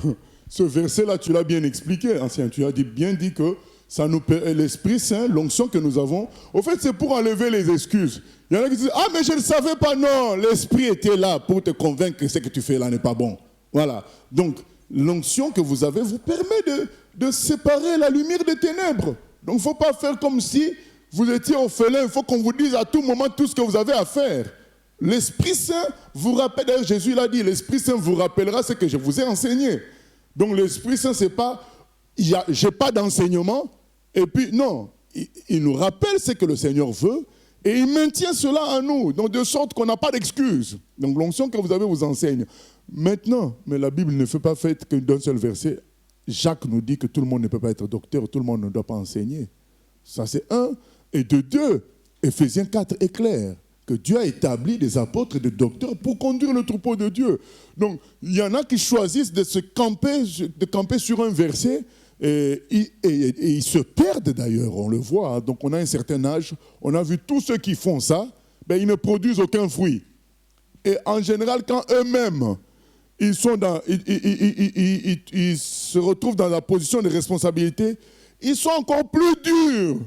Ce verset-là, tu l'as bien expliqué, ancien. Tu as bien dit que ça nous l'Esprit Saint, l'onction que nous avons, au fait, c'est pour enlever les excuses. Il y en a qui disent, ah, mais je ne savais pas. Non, l'Esprit était là pour te convaincre que ce que tu fais là n'est pas bon. Voilà. Donc, l'onction que vous avez vous permet de séparer la lumière des ténèbres. Donc, il ne faut pas faire comme si vous étiez orphelin. Il faut qu'on vous dise à tout moment tout ce que vous avez à faire. L'Esprit Saint vous rappelle, d'ailleurs Jésus l'a dit, l'Esprit Saint vous rappellera ce que je vous ai enseigné. Donc l'Esprit Saint, c'est pas, j'ai pas d'enseignement, et puis non, il nous rappelle ce que le Seigneur veut, et il maintient cela en nous, donc de sorte qu'on n'a pas d'excuses. Donc l'onction que vous avez vous enseigne. Maintenant, mais la Bible ne fait pas fait que d'un seul verset. Jacques nous dit que tout le monde ne peut pas être docteur, tout le monde ne doit pas enseigner. Ça c'est un. Et de deux, Éphésiens 4 est clair, que Dieu a établi des apôtres et des docteurs pour conduire le troupeau de Dieu. Donc, il y en a qui choisissent de camper sur un verset et ils se perdent d'ailleurs, on le voit. Hein. Donc, on a un certain âge, on a vu tous ceux qui font ça, ben, ils ne produisent aucun fruit. Et en général, quand eux-mêmes, ils se retrouvent dans la position de responsabilité, ils sont encore plus durs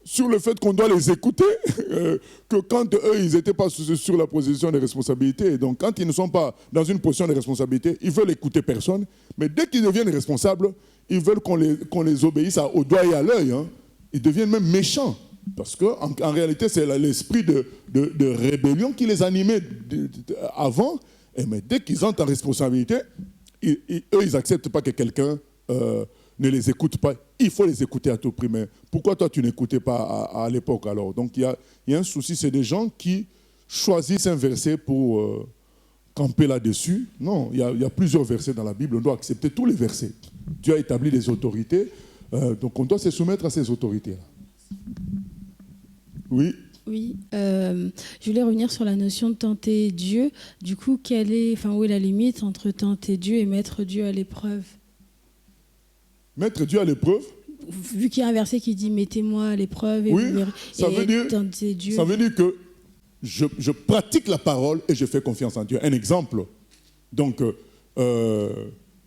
sur le fait qu'on doit les écouter que quand eux, ils n'étaient pas sur la position de responsabilité. Donc, quand ils ne sont pas dans une position de responsabilité, ils veulent écouter personne. Mais dès qu'ils deviennent responsables, ils veulent qu'on les obéisse au doigt et à l'œil. Hein. Ils deviennent même méchants. Parce qu'en réalité, c'est l'esprit de rébellion qui les animait avant. Mais dès qu'ils entrent en responsabilité, eux, ils n'acceptent pas que quelqu'un ne les écoute pas. Il faut les écouter à tout prix. Mais pourquoi toi, tu n'écoutais pas à l'époque alors? Donc, il y a un souci. C'est des gens qui choisissent un verset pour camper là-dessus. Non, il y a plusieurs versets dans la Bible. On doit accepter tous les versets. Dieu a établi des autorités. Donc, on doit se soumettre à ces autorités-là. Oui. Oui, je voulais revenir sur la notion de tenter Dieu. Du coup, où est la limite entre tenter Dieu et mettre Dieu à l'épreuve? Mettre Dieu à l'épreuve? Vu qu'il y a un verset qui dit « mettez-moi à l'épreuve » oui, ça veut dire que je pratique la parole et je fais confiance en Dieu. Un exemple, donc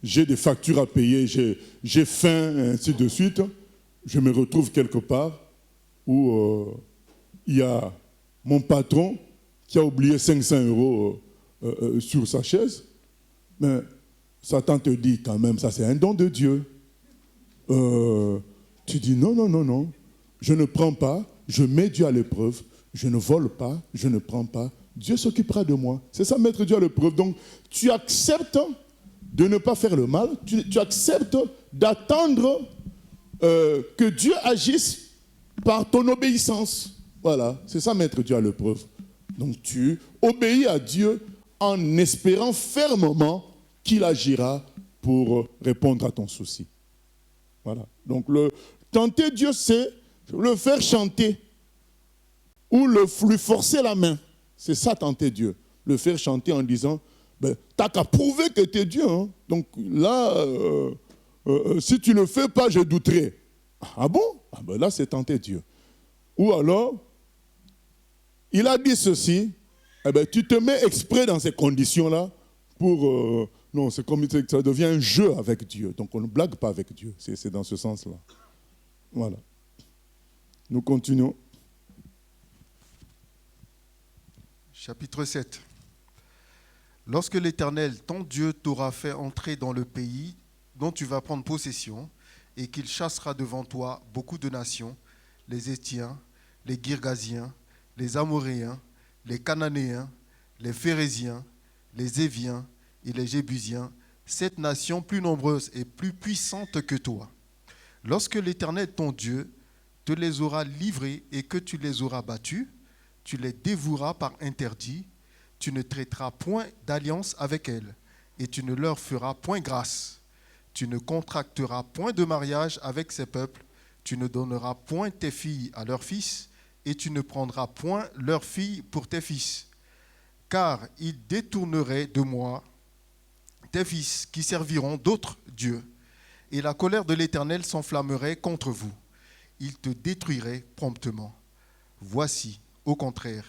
j'ai des factures à payer, j'ai faim, et ainsi de suite. Je me retrouve quelque part où il y a mon patron qui a oublié 500 € sur sa chaise. Mais Satan te dit quand même, ça c'est un don de Dieu. Tu dis non, je ne prends pas, je mets Dieu à l'épreuve, je ne vole pas, je ne prends pas, Dieu s'occupera de moi. C'est ça, mettre Dieu à l'épreuve. Donc, tu acceptes de ne pas faire le mal, tu acceptes d'attendre que Dieu agisse par ton obéissance. Voilà, c'est ça, mettre Dieu à l'épreuve. Donc, tu obéis à Dieu en espérant fermement qu'il agira pour répondre à ton souci. Voilà. Donc, tenter Dieu, c'est le faire chanter ou lui forcer la main. C'est ça, tenter Dieu. Le faire chanter en disant, t'as qu'à prouver que t'es Dieu. Hein. Donc là, si tu ne le fais pas, je douterai. Ah bon? Là, c'est tenter Dieu. Ou alors, il a dit ceci, tu te mets exprès dans ces conditions-là pour... non, c'est comme ça devient un jeu avec Dieu. Donc on ne blague pas avec Dieu. C'est dans ce sens-là. Voilà. Nous continuons. Chapitre 7. Lorsque l'Éternel, ton Dieu, t'aura fait entrer dans le pays dont tu vas prendre possession, et qu'il chassera devant toi beaucoup de nations, les Héthiens, les Girgasiens, les Amoréens, les Cananéens, les Phéréziens, les Éviens et les Jébusiens, 7 nations plus nombreuses et plus puissantes que toi. Lorsque l'Éternel, ton Dieu, te les aura livrées et que tu les auras battus, tu les dévoueras par interdit, tu ne traiteras point d'alliance avec elles, et tu ne leur feras point grâce. Tu ne contracteras point de mariage avec ces peuples, tu ne donneras point tes filles à leurs fils, et tu ne prendras point leurs filles pour tes fils. Car ils détourneraient de moi tes fils qui serviront d'autres dieux, et la colère de l'Éternel s'enflammerait contre vous. Il te détruirait promptement. Voici, au contraire,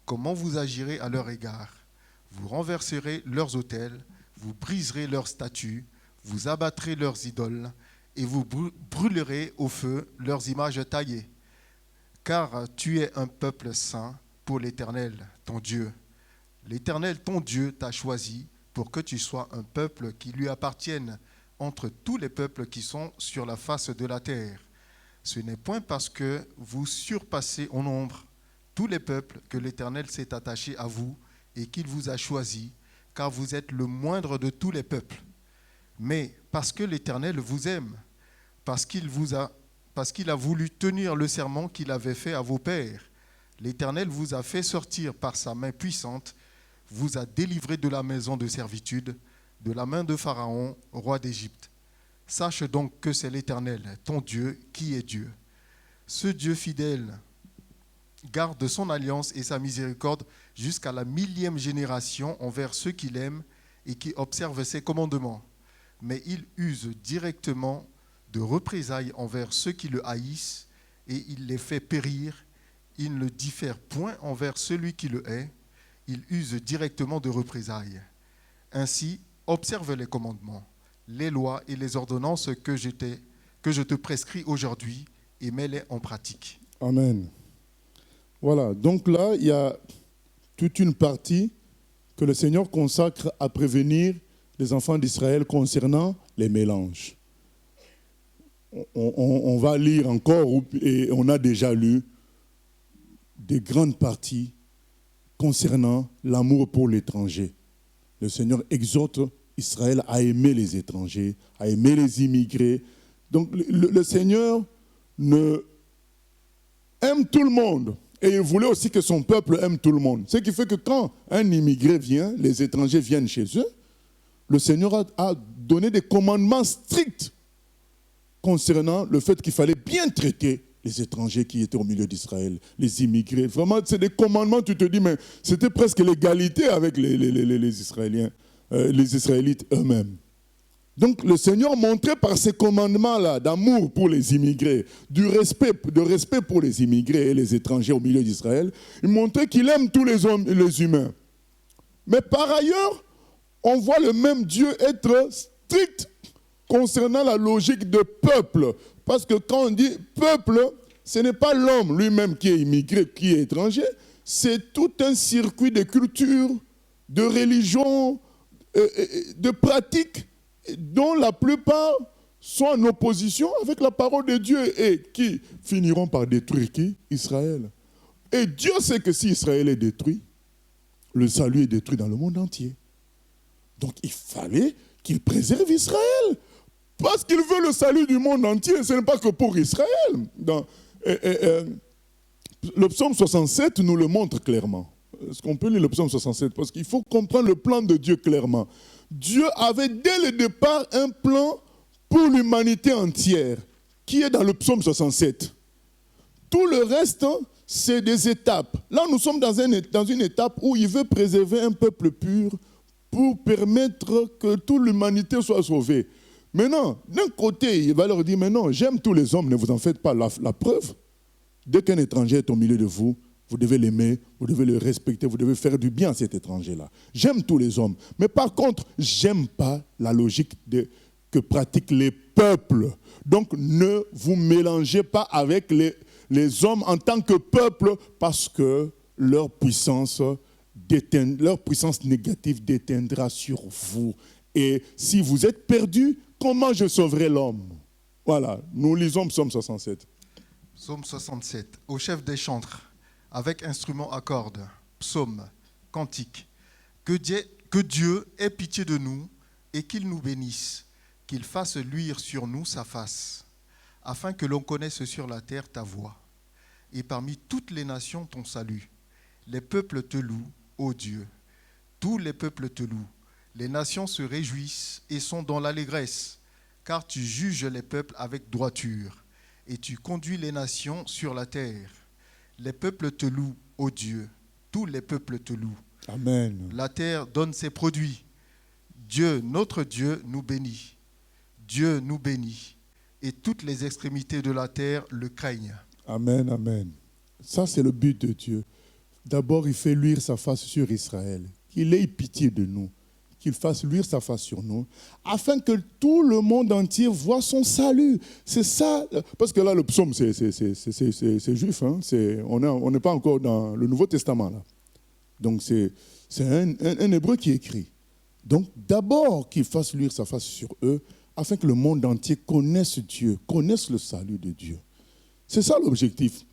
comment vous agirez à leur égard. Vous renverserez leurs autels, vous briserez leurs statues, vous abattrez leurs idoles, et vous brûlerez au feu leurs images taillées. Car tu es un peuple saint pour l'Éternel, ton Dieu. L'Éternel, ton Dieu, t'a choisi pour que tu sois un peuple qui lui appartienne entre tous les peuples qui sont sur la face de la terre. Ce n'est point parce que vous surpassez en nombre tous les peuples que l'Éternel s'est attaché à vous et qu'il vous a choisi, car vous êtes le moindre de tous les peuples. Mais parce que l'Éternel vous aime, parce qu'il a voulu tenir le serment qu'il avait fait à vos pères. L'Éternel vous a fait sortir par sa main puissante, vous a délivré de la maison de servitude, de la main de Pharaon, roi d'Égypte. Sache donc que c'est l'Éternel, ton Dieu, qui est Dieu. Ce Dieu fidèle garde son alliance et sa miséricorde jusqu'à la 1000e génération envers ceux qui l'aiment et qui observent ses commandements. Mais il use directement de représailles envers ceux qui le haïssent et il les fait périr. Il ne diffère point envers celui qui le hait. Il use directement de représailles. Ainsi, observe les commandements, les lois et les ordonnances que je te prescris aujourd'hui et mets-les en pratique. Amen. Voilà, donc là, il y a toute une partie que le Seigneur consacre à prévenir les enfants d'Israël concernant les mélanges. On va lire encore, et on a déjà lu, des grandes parties concernant l'amour pour l'étranger. Le Seigneur exhorte Israël à aimer les étrangers, à aimer les immigrés. Donc le Seigneur aime tout le monde. Et il voulait aussi que son peuple aime tout le monde. Ce qui fait que quand un immigré vient, les étrangers viennent chez eux, le Seigneur a donné des commandements stricts concernant le fait qu'il fallait bien traiter les étrangers qui étaient au milieu d'Israël, les immigrés. Vraiment, c'est des commandements, tu te dis, mais c'était presque l'égalité avec les Israéliens, les Israélites eux-mêmes. Donc le Seigneur montrait par ces commandements-là d'amour pour les immigrés, de respect pour les immigrés et les étrangers au milieu d'Israël, il montrait qu'il aime tous les hommes et les humains. Mais par ailleurs, on voit le même Dieu être strict concernant la logique de peuple. Parce que quand on dit peuple, ce n'est pas l'homme lui-même qui est immigré, qui est étranger, c'est tout un circuit de culture, de religion, de pratiques dont la plupart sont en opposition avec la parole de Dieu et qui finiront par détruire qui? Israël. Et Dieu sait que si Israël est détruit, le salut est détruit dans le monde entier. Donc il fallait qu'il préserve Israël. Parce qu'il veut le salut du monde entier, ce n'est pas que pour Israël. Le psaume 67 nous le montre clairement. Est-ce qu'on peut lire le psaume 67? Parce qu'il faut comprendre le plan de Dieu clairement. Dieu avait dès le départ un plan pour l'humanité entière, qui est dans le psaume 67. Tout le reste, c'est des étapes. Là, nous sommes dans une étape où il veut préserver un peuple pur pour permettre que toute l'humanité soit sauvée. Maintenant, d'un côté, il va leur dire, mais non, j'aime tous les hommes, ne vous en faites pas. La preuve, dès qu'un étranger est au milieu de vous, vous devez l'aimer, vous devez le respecter, vous devez faire du bien à cet étranger-là. J'aime tous les hommes. Mais par contre, j'aime pas la logique que pratiquent les peuples. Donc, ne vous mélangez pas avec les hommes en tant que peuple parce que leur puissance négative déteindra sur vous. Et si vous êtes perdus, comment je sauverai l'homme? Voilà, nous lisons Psaume 67. Psaume 67, au chef des chantres, avec instrument à cordes, psaume, cantique. Que Dieu ait pitié de nous et qu'il nous bénisse, qu'il fasse luire sur nous sa face, afin que l'on connaisse sur la terre ta voix, et parmi toutes les nations ton salut. Les peuples te louent, ô Dieu, tous les peuples te louent. Les nations se réjouissent et sont dans l'allégresse, car tu juges les peuples avec droiture, et tu conduis les nations sur la terre. Les peuples te louent, ô Dieu, tous les peuples te louent. Amen. La terre donne ses produits. Dieu, notre Dieu, nous bénit. Dieu nous bénit et toutes les extrémités de la terre le craignent. Amen, amen. Ça, c'est le but de Dieu. D'abord, il fait luire sa face sur Israël. Qu'il ait pitié de nous. Qu'il fasse luire sa face sur nous. Afin que tout le monde entier voit son salut. C'est ça. Parce que là, le psaume, c'est juif. Hein? On n'est pas encore dans le Nouveau Testament. Là. Donc, c'est un hébreu qui écrit. Donc, d'abord, qu'il fasse luire sa face sur eux, afin que le monde entier connaisse Dieu, connaisse le salut de Dieu. C'est ça l'objectif.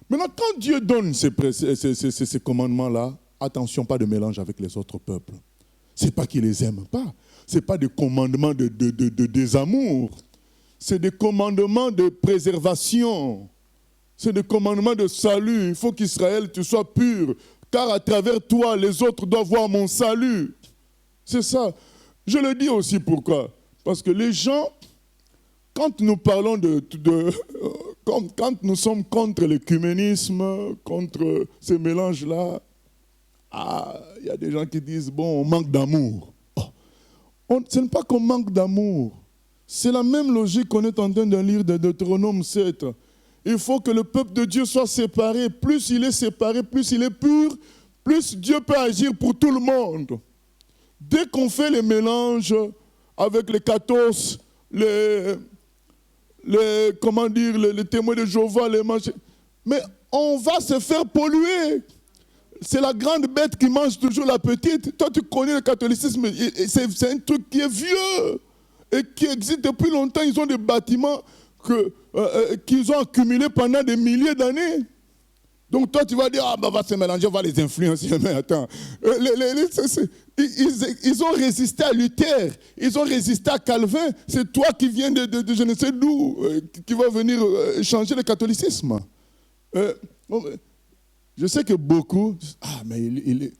Maintenant, quand Dieu donne ces commandements-là, attention, pas de mélange avec les autres peuples. Ce n'est pas qu'il les aime pas. Ce n'est pas des commandements de désamour. C'est des commandements de préservation. C'est des commandements de salut. Il faut qu'Israël, tu sois pur, car à travers toi, les autres doivent voir mon salut. C'est ça. Je le dis aussi pourquoi. Parce que les gens, quand nous parlons quand nous sommes contre l'écuménisme, contre ces mélanges-là, il y a des gens qui disent, bon, on manque d'amour. Ce n'est pas qu'on manque d'amour. C'est la même logique qu'on est en train de lire de Deutéronome 7. Il faut que le peuple de Dieu soit séparé. Plus il est séparé, plus il est pur, plus Dieu peut agir pour tout le monde. Dès qu'on fait les mélanges avec les 14, les témoins de Jéhovah, les manches, mais on va se faire polluer. C'est la grande bête qui mange toujours la petite. Toi, tu connais le catholicisme, c'est un truc qui est vieux et qui existe depuis longtemps. Ils ont des bâtiments qu'ils ont accumulés pendant des milliers d'années. Donc toi, tu vas dire, on va se mélanger, on va les influencer. Mais attends, ils ont résisté à Luther, ils ont résisté à Calvin. C'est toi qui viens de je ne sais d'où, qui va venir changer le catholicisme. Je sais que beaucoup, mais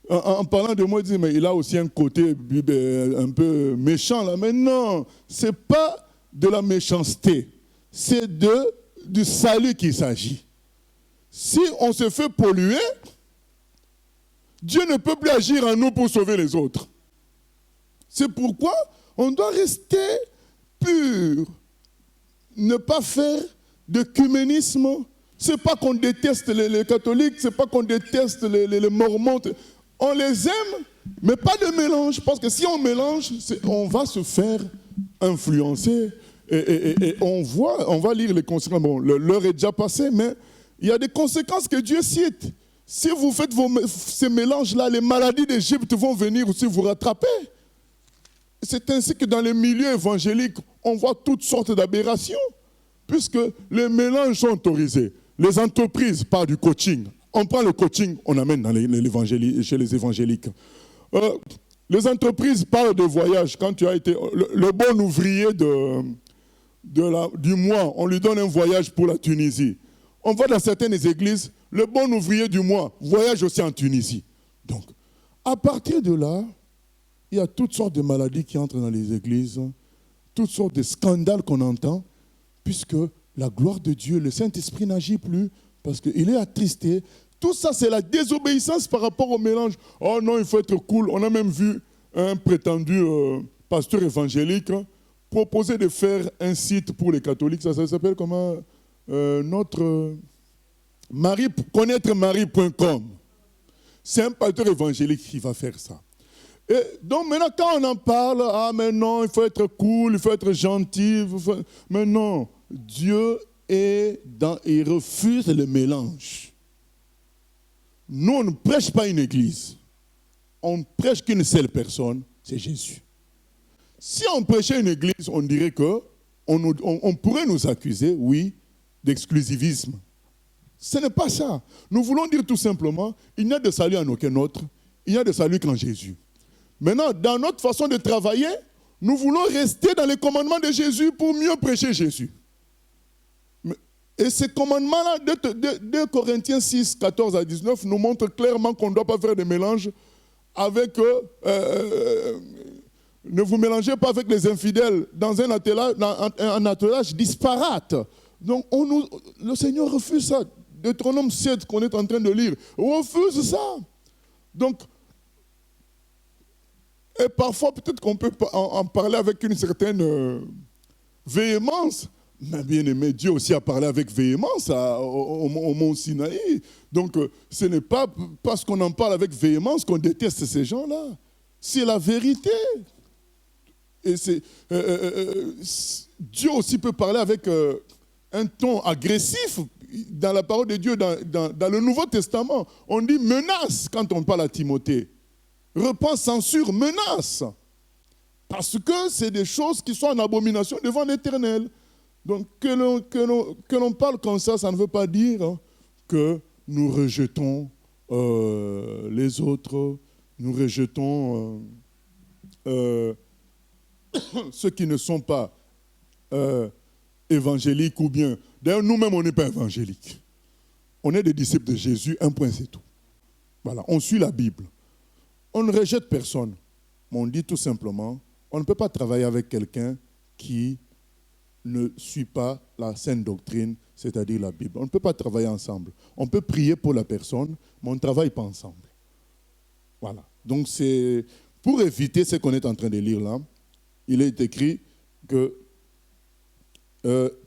en parlant de moi, ils disent, mais il a aussi un côté un peu méchant là. Mais non, ce n'est pas de la méchanceté, c'est du salut qu'il s'agit. Si on se fait polluer, Dieu ne peut plus agir en nous pour sauver les autres. C'est pourquoi on doit rester pur. Ne pas faire d'œcuménisme. Ce n'est pas qu'on déteste les catholiques, ce n'est pas qu'on déteste les mormons. On les aime, mais pas de mélange. Parce que si on mélange, on va se faire influencer. Et on va lire les conséquences. Bon, l'heure est déjà passée, mais il y a des conséquences que Dieu cite. Si vous faites ces mélanges-là, les maladies d'Égypte vont venir aussi vous rattraper. C'est ainsi que dans les milieux évangéliques, on voit toutes sortes d'aberrations, puisque les mélanges sont autorisés. Les entreprises parlent du coaching. On prend le coaching, on amène chez les évangéliques. Les entreprises parlent de voyage. Quand tu as été le bon ouvrier du mois, on lui donne un voyage pour la Tunisie. On voit dans certaines églises, le bon ouvrier du mois voyage aussi en Tunisie. Donc, à partir de là, il y a toutes sortes de maladies qui entrent dans les églises, toutes sortes de scandales qu'on entend, puisque la gloire de Dieu, le Saint-Esprit n'agit plus, parce qu'il est attristé. Tout ça, c'est la désobéissance par rapport au mélange. Oh non, il faut être cool. On a même vu un prétendu pasteur évangélique proposer de faire un site pour les catholiques. Ça s'appelle comment connaître Marie.com. C'est un pasteur évangélique qui va faire ça. Et donc maintenant, quand on en parle, mais non, il faut être cool, il faut être gentil. Mais non, Dieu il refuse le mélange. Nous, on ne prêche pas une église. On ne prêche qu'une seule personne, c'est Jésus. Si on prêchait une église, on dirait qu'on pourrait nous accuser, oui, d'exclusivisme. Ce n'est pas ça. Nous voulons dire tout simplement, il n'y a de salut en aucun autre, il n'y a de salut qu'en Jésus. Maintenant, dans notre façon de travailler, nous voulons rester dans les commandements de Jésus pour mieux prêcher Jésus. Et ces commandements-là, 2 Corinthiens 6, 14 à 19, nous montrent clairement qu'on ne doit pas faire de mélange avec... ne vous mélangez pas avec les infidèles dans un attelage disparate. Donc, le Seigneur refuse ça. Deutéronome 7 qu'on est en train de lire, refuse ça. Donc, et parfois, peut-être qu'on peut en parler avec une certaine véhémence. Mais bien aimé, Dieu aussi a parlé avec véhémence au mont Sinaï. Donc, ce n'est pas parce qu'on en parle avec véhémence qu'on déteste ces gens-là. C'est la vérité. Et Dieu aussi peut parler avec un ton agressif. Dans la parole de Dieu, dans le Nouveau Testament, on dit menace quand on parle à Timothée. Repens, censure, menace. Parce que c'est des choses qui sont en abomination devant l'Éternel. Donc que l'on parle comme ça ne veut pas dire que nous rejetons les autres, nous rejetons ceux qui ne sont pas évangéliques ou bien... D'ailleurs, nous-mêmes, on n'est pas évangéliques. On est des disciples de Jésus, un point, c'est tout. Voilà, on suit la Bible. On ne rejette personne. Mais on dit tout simplement, on ne peut pas travailler avec quelqu'un qui ne suit pas la saine doctrine, c'est-à-dire la Bible. On ne peut pas travailler ensemble. On peut prier pour la personne, mais on ne travaille pas ensemble. Voilà. Donc, c'est pour éviter ce qu'on est en train de lire là, il est écrit que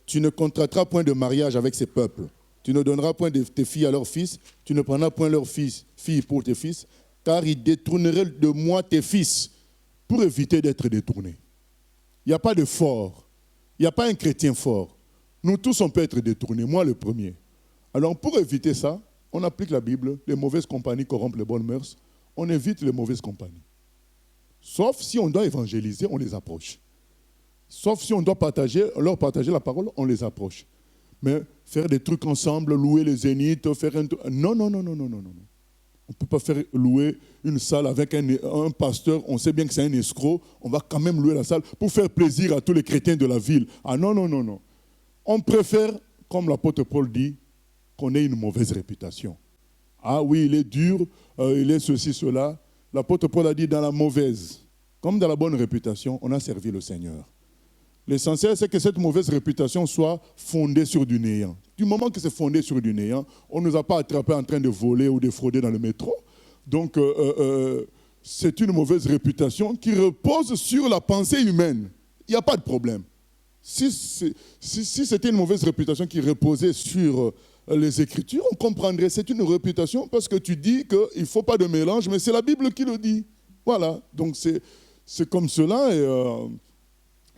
tu ne contracteras point de mariage avec ces peuples. Tu ne donneras point de tes filles à leurs fils. Tu ne prendras point leurs filles pour tes fils, car ils détourneraient de moi tes fils, pour éviter d'être détournés. Il n'y a pas de fort. Il n'y a pas un chrétien fort. Nous tous, on peut être détournés, moi le premier. Alors, pour éviter ça, on applique la Bible. Les mauvaises compagnies corrompent les bonnes mœurs. On évite les mauvaises compagnies. Sauf si on doit évangéliser, on les approche. Sauf si on doit leur partager la parole, on les approche. Mais faire des trucs ensemble, louer les zéniths, faire un... Non. On ne peut pas faire louer une salle avec un pasteur, on sait bien que c'est un escroc, on va quand même louer la salle pour faire plaisir à tous les chrétiens de la ville. Ah non. On préfère, comme l'apôtre Paul dit, qu'on ait une mauvaise réputation. Ah oui, il est dur, il est ceci, cela. L'apôtre Paul a dit dans la mauvaise, comme dans la bonne réputation, on a servi le Seigneur. L'essentiel, c'est que cette mauvaise réputation soit fondée sur du néant. Du moment que c'est fondé sur du néant, on ne nous a pas attrapés en train de voler ou de frauder dans le métro. Donc, c'est une mauvaise réputation qui repose sur la pensée humaine. Il n'y a pas de problème. Si c'était une mauvaise réputation qui reposait sur les Écritures, on comprendrait. C'est une réputation parce que tu dis qu'il ne faut pas de mélange, mais c'est la Bible qui le dit. Voilà. Donc, c'est comme cela. Et,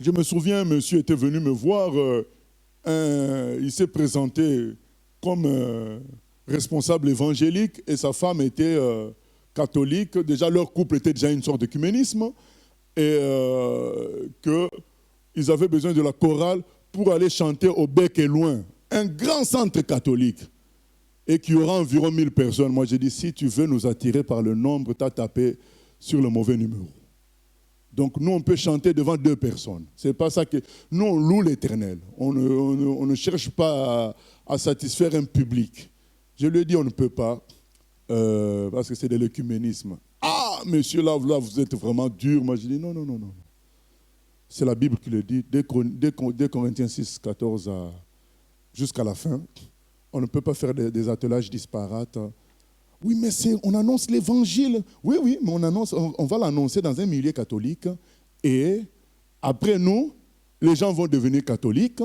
je me souviens, un monsieur était venu me voir. Il s'est présenté comme responsable évangélique et sa femme était catholique. Déjà, leur couple était déjà une sorte d'œcuménisme et qu'ils avaient besoin de la chorale pour aller chanter au Bec et Loin, un grand centre catholique, et qu'il y aura environ 1000 personnes. Moi, j'ai dit, si tu veux nous attirer par le nombre, tu as tapé sur le mauvais numéro. Donc, nous, on peut chanter devant 2 personnes. C'est pas ça que... Nous, on loue l'Éternel. On ne cherche pas à satisfaire un public. Je lui ai dit, on ne peut pas, parce que c'est de l'œcuménisme. Ah, monsieur, là, vous êtes vraiment dur. Moi, je dis, non. C'est la Bible qui le dit. Dès Corinthiens 6, 14 jusqu'à la fin, on ne peut pas faire des attelages disparates. Oui, mais on annonce l'évangile. Oui, mais on va l'annoncer dans un milieu catholique. Et après nous, les gens vont devenir catholiques.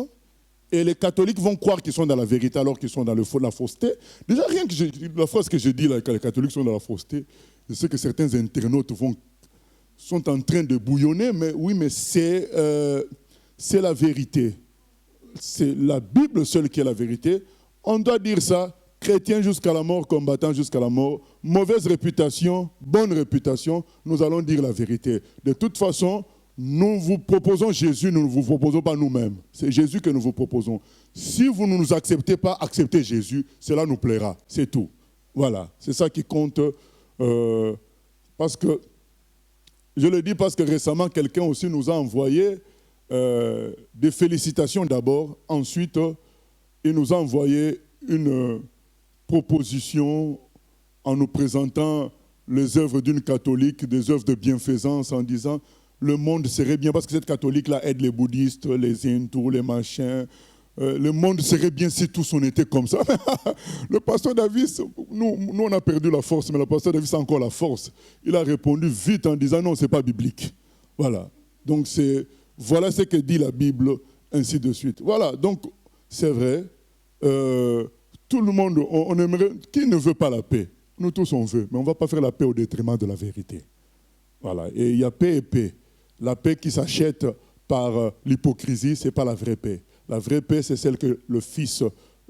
Et les catholiques vont croire qu'ils sont dans la vérité alors qu'ils sont dans la fausseté. Déjà, rien que la phrase que je dis là, que les catholiques sont dans la fausseté, je sais que certains internautes sont en train de bouillonner, mais oui, mais c'est la vérité. C'est la Bible seule qui est la vérité. On doit dire ça. Chrétien jusqu'à la mort, combattant jusqu'à la mort, mauvaise réputation, bonne réputation, nous allons dire la vérité. De toute façon, nous vous proposons Jésus, nous ne vous proposons pas nous-mêmes. C'est Jésus que nous vous proposons. Si vous ne nous acceptez pas, acceptez Jésus, cela nous plaira, c'est tout. Voilà, c'est ça qui compte. Parce que, je le dis parce que récemment, quelqu'un aussi nous a envoyé des félicitations d'abord. Ensuite, il nous a envoyé une proposition en nous présentant les œuvres d'une catholique, des œuvres de bienfaisance, en disant le monde serait bien, parce que cette catholique-là aide les bouddhistes, les hindous, les machins. Le monde serait bien si tous on était comme ça. Le pasteur Davis, nous on a perdu la force, mais le pasteur Davis a encore la force. Il a répondu vite en disant non, ce n'est pas biblique. Voilà. Donc voilà ce que dit la Bible. ainsi de suite. Voilà, donc c'est vrai, tout le monde, on aimerait, qui ne veut pas la paix? Nous tous on veut, mais on ne va pas faire la paix au détriment de la vérité. Voilà, et il y a paix et paix. La paix qui s'achète par l'hypocrisie, ce n'est pas la vraie paix. La vraie paix, c'est celle que le Fils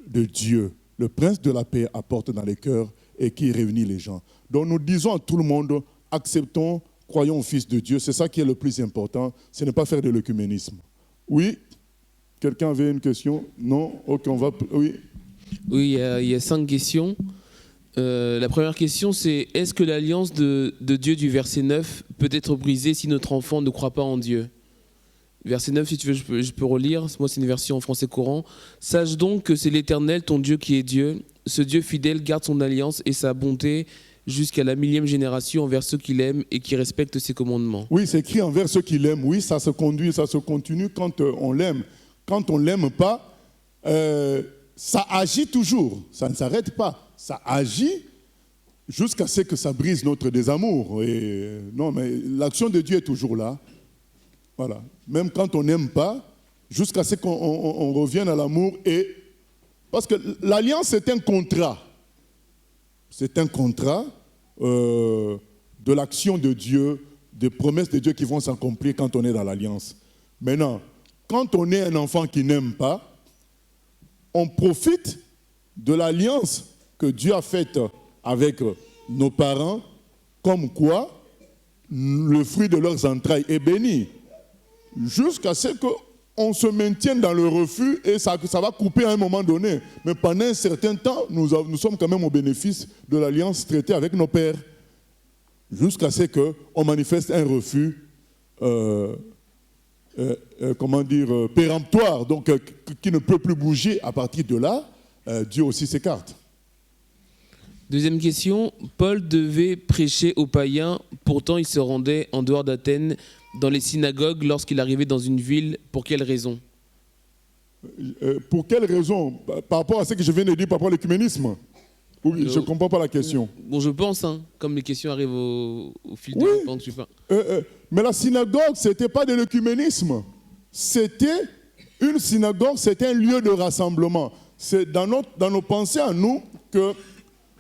de Dieu, le Prince de la paix, apporte dans les cœurs et qui réunit les gens. Donc nous disons à tout le monde, acceptons, croyons au Fils de Dieu. C'est ça qui est le plus important, ce n'est pas faire de l'œcuménisme. Oui? Quelqu'un avait une question? Non? Ok, on va... Oui? Oui, il y a 5 questions. La première question, c'est est-ce que l'alliance de Dieu du verset 9 peut être brisée si notre enfant ne croit pas en Dieu? Verset 9, si tu veux, je peux relire. Moi, c'est une version en français courant. Sache donc que c'est l'Éternel, ton Dieu, qui est Dieu. Ce Dieu fidèle garde son alliance et sa bonté jusqu'à la 1000e génération envers ceux qu'il aime et qui respectent ses commandements. Oui, c'est écrit envers ceux qu'il aime. Oui, ça se conduit, ça se continue quand on l'aime. Quand on ne l'aime pas, ça agit toujours. Ça ne s'arrête pas. Ça agit jusqu'à ce que ça brise notre désamour. Et, non, mais l'action de Dieu est toujours là. Voilà. Même quand on n'aime pas, jusqu'à ce qu'on revienne à l'amour. Et parce que l'alliance, c'est un contrat. C'est un contrat de l'action de Dieu, des promesses de Dieu qui vont s'accomplir quand on est dans l'alliance. Maintenant, quand on est un enfant qui n'aime pas, on profite de l'alliance que Dieu a faite avec nos parents, comme quoi le fruit de leurs entrailles est béni. Jusqu'à ce qu'on se maintienne dans le refus et ça va couper à un moment donné. Mais pendant un certain temps, nous sommes quand même au bénéfice de l'alliance traitée avec nos pères. Jusqu'à ce qu'on manifeste un refus péremptoire, donc qui ne peut plus bouger. À partir de là, Dieu aussi s'écarte. Deuxième question, Paul devait prêcher aux païens, pourtant il se rendait en dehors d'Athènes, dans les synagogues, lorsqu'il arrivait dans une ville. Pour quelle raison? Pour quelle raison? Par rapport à ce que je viens de dire par rapport à l'œcuménisme? Oui, je ne comprends pas la question. Bon, je pense, comme les questions arrivent au fil du temps que tu parles. Mais la synagogue, ce n'était pas de l'œcuménisme. C'était une synagogue, c'était un lieu de rassemblement. C'est dans nos pensées à nous que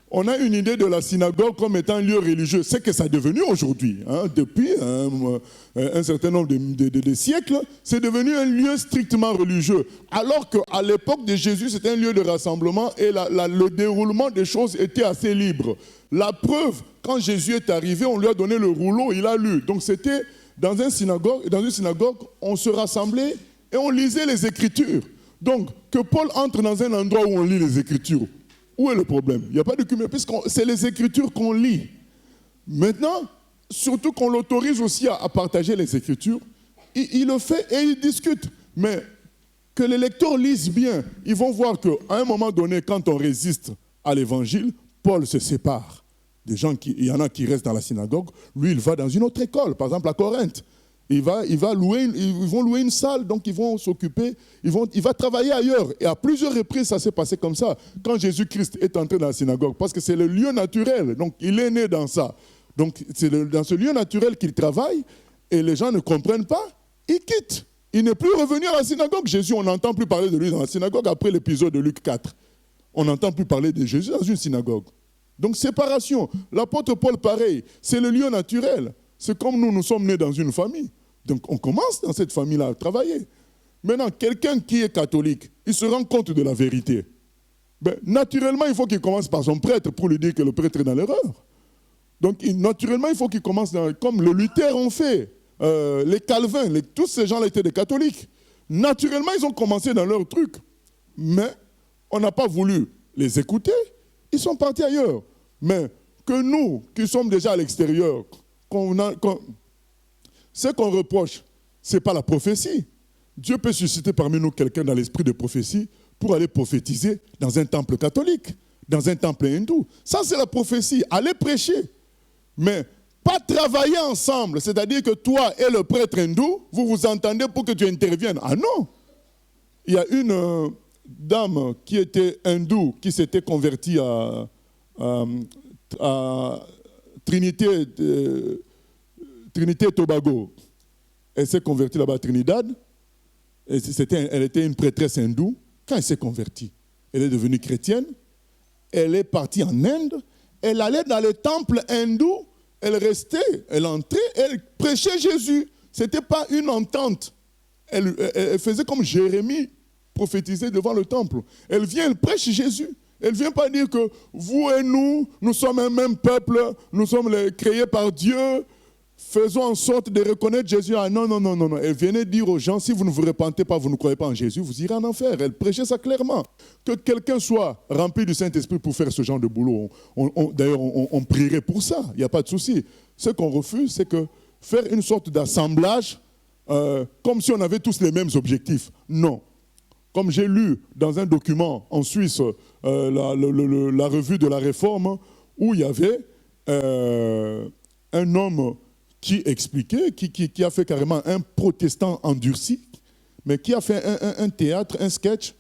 on a une idée de la synagogue comme étant un lieu religieux. C'est que ça est devenu aujourd'hui. Depuis un certain nombre de siècles, c'est devenu un lieu strictement religieux. Alors qu'à l'époque de Jésus, c'était un lieu de rassemblement et le déroulement des choses était assez libre. La preuve, quand Jésus est arrivé, on lui a donné le rouleau, il a lu. Donc c'était dans une synagogue, on se rassemblait et on lisait les Écritures. Donc que Paul entre dans un endroit où on lit les Écritures, où est le problème? Il n'y a pas de cumul, puisque c'est les Écritures qu'on lit. Maintenant, surtout qu'on l'autorise aussi à partager les Écritures, il le fait et il discute. Mais que les lecteurs lisent bien, ils vont voir qu'à un moment donné, quand on résiste à l'Évangile, Paul se sépare. Il y en a qui restent dans la synagogue, lui il va dans une autre école, par exemple à Corinthe. Ils vont louer une salle, donc ils vont s'occuper, il va travailler ailleurs. Et à plusieurs reprises, ça s'est passé comme ça. Quand Jésus-Christ est entré dans la synagogue, parce que c'est le lieu naturel, donc il est né dans ça. Donc c'est dans ce lieu naturel qu'il travaille, et les gens ne comprennent pas, il quitte. Il n'est plus revenu à la synagogue. Jésus, on n'entend plus parler de lui dans la synagogue après l'épisode de Luc 4. On n'entend plus parler de Jésus dans une synagogue. Donc séparation. L'apôtre Paul, pareil, c'est le lieu naturel. C'est comme nous sommes nés dans une famille. Donc on commence dans cette famille-là à travailler. Maintenant, quelqu'un qui est catholique, il se rend compte de la vérité. Naturellement, il faut qu'il commence par son prêtre pour lui dire que le prêtre est dans l'erreur. Donc naturellement, il faut qu'il commence comme le Luther ont fait, les Calvins, tous ces gens-là étaient des catholiques. Naturellement, ils ont commencé dans leur truc. Mais on n'a pas voulu les écouter, ils sont partis ailleurs. Mais que nous, qui sommes déjà à l'extérieur, ce qu'on reproche, ce n'est pas la prophétie. Dieu peut susciter parmi nous quelqu'un dans l'esprit de prophétie pour aller prophétiser dans un temple catholique, dans un temple hindou. Ça, c'est la prophétie. Allez prêcher. Mais pas travailler ensemble. C'est-à-dire que toi et le prêtre hindou, vous vous entendez pour que tu interviennes. Ah non. Il y a une dame qui était hindoue, qui s'était convertie à Trinité et Tobago. Elle s'est convertie là-bas à Trinidad. Elle était une prêtresse hindoue. Quand elle s'est convertie, elle est devenue chrétienne. Elle est partie en Inde. Elle allait dans les temples hindous. Elle restait, elle entrait, elle prêchait Jésus. Ce n'était pas une entente. Elle faisait comme Jérémie prophétisait devant le temple. Elle vient, elle prêche Jésus. Elle ne vient pas dire que vous et nous sommes un même peuple, nous sommes créés par Dieu. Faisons en sorte de reconnaître Jésus. Ah non, non, non, non, non. Elle venait dire aux gens, si vous ne vous repentez pas, vous ne croyez pas en Jésus, vous irez en enfer. Elle prêchait ça clairement. Que quelqu'un soit rempli du Saint-Esprit pour faire ce genre de boulot, d'ailleurs, on prierait pour ça. Il n'y a pas de souci. Ce qu'on refuse, c'est que faire une sorte d'assemblage, comme si on avait tous les mêmes objectifs. Non. Comme j'ai lu dans un document en Suisse, la revue de la Réforme, où il y avait un homme qui expliquait, qui a fait carrément un protestant endurci, mais qui a fait un théâtre, un sketch.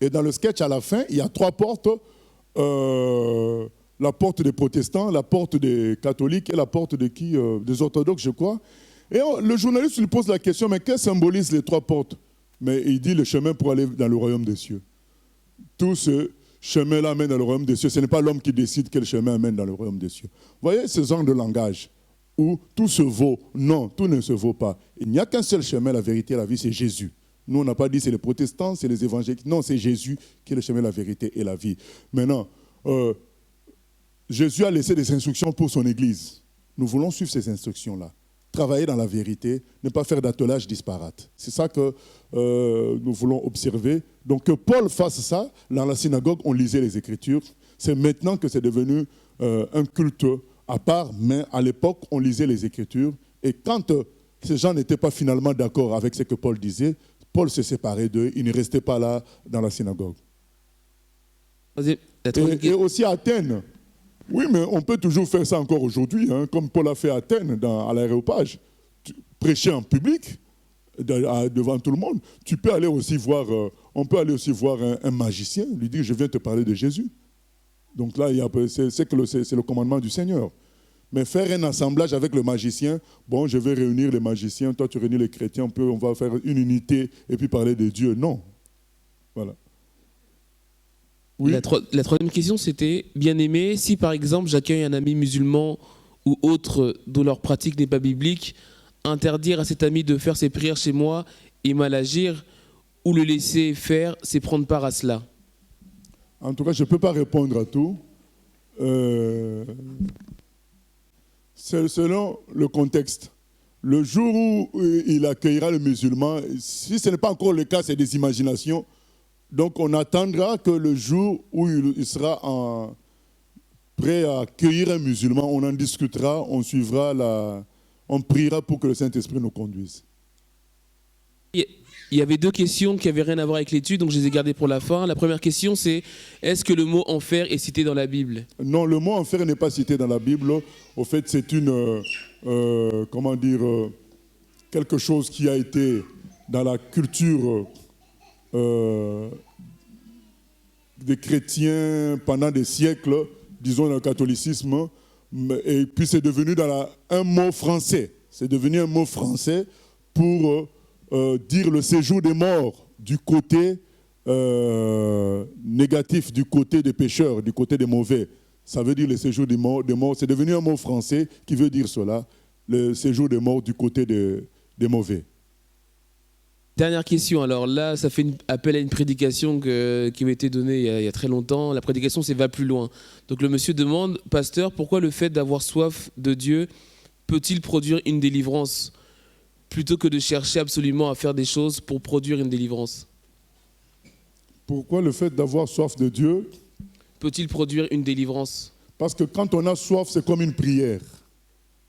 Et dans le sketch, à la fin, il y a 3 portes. La porte des protestants, la porte des catholiques et la porte de qui des orthodoxes, je crois. Et le journaliste lui pose la question, mais que symbolisent les 3 portes? Mais il dit le chemin pour aller dans le royaume des cieux. Tout ce chemin-là mène dans le royaume des cieux. Ce n'est pas l'homme qui décide quel chemin mène dans le royaume des cieux. Vous voyez ce genre de langage où tout se vaut. Non, tout ne se vaut pas. Il n'y a qu'un seul chemin, la vérité et la vie, c'est Jésus. Nous, on n'a pas dit c'est les protestants, c'est les évangéliques. Non, c'est Jésus qui est le chemin, la vérité et la vie. Maintenant, Jésus a laissé des instructions pour son Église. Nous voulons suivre ces instructions-là. Travailler dans la vérité, ne pas faire d'attelage disparate. C'est ça que nous voulons observer. Donc que Paul fasse ça, dans la synagogue, on lisait les Écritures. C'est maintenant que c'est devenu un culte à part, mais à l'époque, on lisait les Écritures. Et quand ces gens n'étaient pas finalement d'accord avec ce que Paul disait, Paul se séparait d'eux, il ne restait pas là dans la synagogue. Et aussi à Athènes. Oui, mais on peut toujours faire ça encore aujourd'hui, hein, comme Paul a fait à Athènes, à l'aréopage. Prêcher en public, devant tout le monde. Tu peux aller aussi voir, on peut aller aussi voir un magicien, lui dire, je viens te parler de Jésus. Donc là, c'est le commandement du Seigneur. Mais faire un assemblage avec le magicien, bon, je vais réunir les magiciens, toi tu réunis les chrétiens, on va faire une unité et puis parler de Dieu. Non. Voilà. Oui. La troisième question, c'était, bien-aimé, si par exemple j'accueille un ami musulman ou autre dont leur pratique n'est pas biblique, interdire à cet ami de faire ses prières chez moi et mal agir, ou le laisser faire, c'est prendre part à cela? En tout cas, je ne peux pas répondre à tout. C'est selon le contexte. Le jour où il accueillera le musulman, si ce n'est pas encore le cas, c'est des imaginations. Donc on attendra que le jour où il sera prêt à accueillir un musulman, on en discutera, on suivra, on priera pour que le Saint-Esprit nous conduise. Il y avait 2 questions qui n'avaient rien à voir avec l'étude, donc je les ai gardées pour la fin. La première question, c'est est-ce que le mot enfer est cité dans la Bible? Non, le mot enfer n'est pas cité dans la Bible. Au fait, c'est une, quelque chose qui a été dans la culture des chrétiens pendant des siècles, disons dans le catholicisme, et puis c'est devenu un mot français. C'est devenu un mot français pour dire le séjour des morts du côté négatif, du côté des pécheurs, du côté des mauvais. Ça veut dire le séjour des morts. C'est devenu un mot français qui veut dire cela, le séjour des morts du côté des mauvais. Dernière question, alors là, ça fait appel à une prédication qui m'a été donnée il y a très longtemps. La prédication, c'est « va plus loin ». Donc le monsieur demande, pasteur, pourquoi le fait d'avoir soif de Dieu peut-il produire une délivrance plutôt que de chercher absolument à faire des choses pour produire une délivrance? Pourquoi le fait d'avoir soif de Dieu peut-il produire une délivrance? Parce que quand on a soif, c'est comme une prière.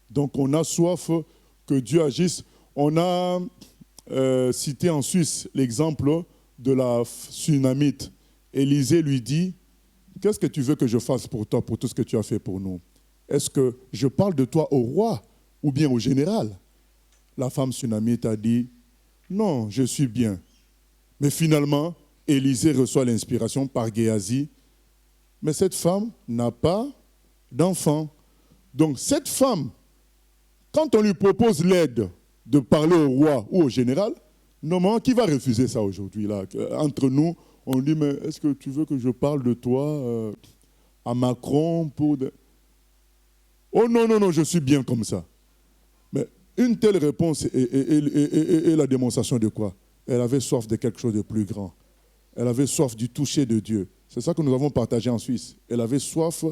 Donc on a soif que Dieu agisse. On a cité en Suisse l'exemple de la Sunamite. Élisée lui dit, qu'est-ce que tu veux que je fasse pour toi, pour tout ce que tu as fait pour nous? Est-ce que je parle de toi au roi ou bien au général? La femme Sunamite a dit, non, je suis bien. Mais finalement, Élisée reçoit l'inspiration par Géasi. Mais cette femme n'a pas d'enfant. Donc cette femme, quand on lui propose l'aide de parler au roi ou au général, Normalement, qui va refuser ça aujourd'hui là? Entre nous, on dit, mais est-ce que tu veux que je parle de toi à Macron pour... Oh non, non, non, je suis bien comme ça. Mais une telle réponse est la démonstration de quoi? Elle avait soif de quelque chose de plus grand. Elle avait soif du toucher de Dieu. C'est ça que nous avons partagé en Suisse. Elle avait soif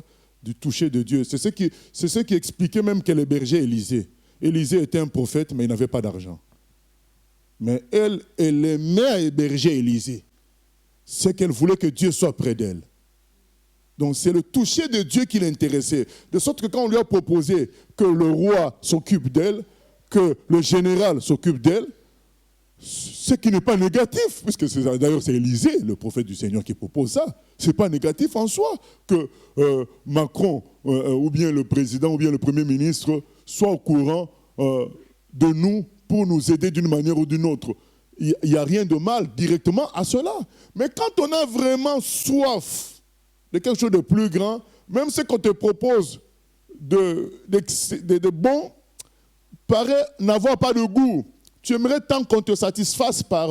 du toucher de Dieu. C'est ce qui expliquait même qu'elle hébergeait Élisée. Élisée était un prophète, mais il n'avait pas d'argent. Mais elle aimait à héberger Élisée. C'est qu'elle voulait que Dieu soit près d'elle. Donc c'est le toucher de Dieu qui l'intéressait. De sorte que quand on lui a proposé que le roi s'occupe d'elle, que le général s'occupe d'elle, ce qui n'est pas négatif, puisque d'ailleurs c'est Élisée, le prophète du Seigneur, qui propose ça. Ce n'est pas négatif en soi que Macron, ou bien le président, ou bien le Premier ministre, soit au courant de nous pour nous aider d'une manière ou d'une autre. Il n'y a rien de mal directement à cela. Mais quand on a vraiment soif de quelque chose de plus grand, même ce qu'on te propose de bon paraît n'avoir pas de goût. Tu aimerais tant qu'on te satisfasse par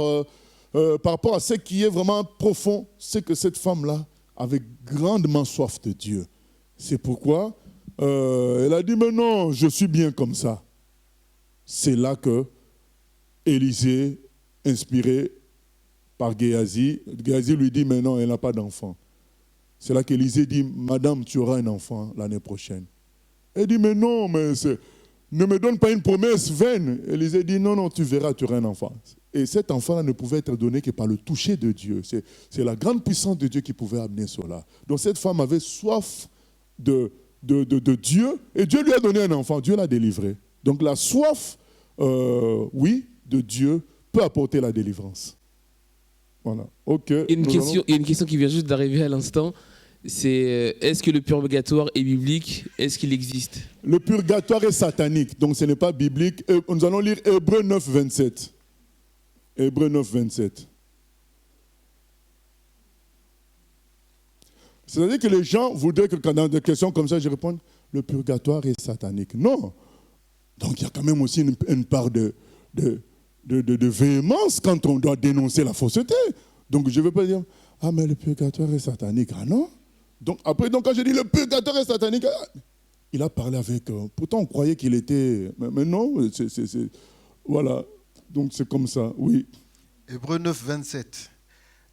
rapport à ce qui est vraiment profond, c'est que cette femme-là avait grandement soif de Dieu. C'est pourquoi elle a dit, mais non, je suis bien comme ça. C'est là que Élisée, inspiré par Géasi lui dit, mais non, elle n'a pas d'enfant. C'est là qu'Élisée dit, madame, tu auras un enfant l'année prochaine. Elle dit, mais non, mais ne me donne pas une promesse vaine. Élisée dit, non, non, tu verras, tu auras un enfant. Et cet enfant-là ne pouvait être donné que par le toucher de Dieu. C'est la grande puissance de Dieu qui pouvait amener cela. Donc cette femme avait soif de Dieu, et Dieu lui a donné un enfant, Dieu l'a délivré. Donc la soif, oui, de Dieu peut apporter la délivrance. Voilà. Ok. Il y a une question qui vient juste d'arriver à l'instant. C'est est-ce que le purgatoire est biblique? Est-ce qu'il existe? Le purgatoire est satanique, donc ce n'est pas biblique. Nous allons lire Hébreux 9, 27. Hébreux 9, 27. C'est-à-dire que les gens voudraient que quand dans des questions comme ça, je réponde, le purgatoire est satanique. Non. Donc il y a quand même aussi une part de véhémence quand on doit dénoncer la fausseté. Donc je ne veux pas dire, ah mais le purgatoire est satanique. Ah non. Donc après, quand je dis le purgatoire est satanique, il a parlé avec... pourtant on croyait qu'il était... Mais non, voilà. Donc c'est comme ça, oui. Hébreux 9, 27.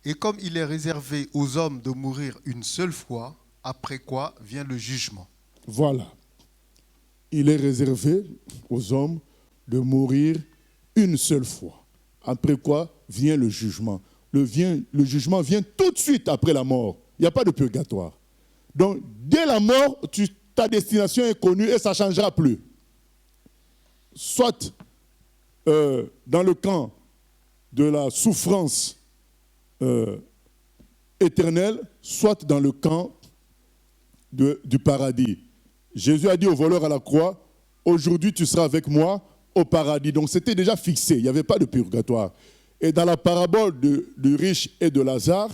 Et comme il est réservé aux hommes de mourir une seule fois, après quoi vient le jugement. Voilà. Il est réservé aux hommes de mourir une seule fois. Après quoi vient le jugement. Le jugement vient tout de suite après la mort. Il n'y a pas de purgatoire. Donc, dès la mort, ta destination est connue et ça ne changera plus. Soit dans le camp de la souffrance éternelle, soit dans le camp du paradis. Jésus a dit au voleur à la croix, aujourd'hui tu seras avec moi au paradis. Donc c'était déjà fixé, il n'y avait pas de purgatoire. Et dans la parabole du riche et de Lazare,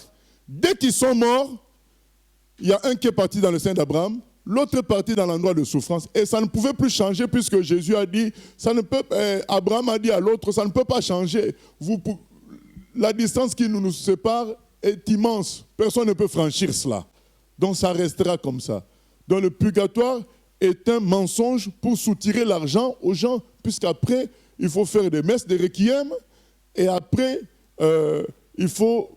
dès qu'ils sont morts, il y a un qui est parti dans le sein d'Abraham, l'autre est parti dans l'endroit de souffrance. Et ça ne pouvait plus changer puisque Jésus a dit, Abraham a dit à l'autre, ça ne peut pas changer. La distance qui nous sépare est immense. Personne ne peut franchir cela. Donc ça restera comme ça. Donc le purgatoire est un mensonge pour soutirer l'argent aux gens, puisqu'après, il faut faire des messes, des requiem, et après, il faut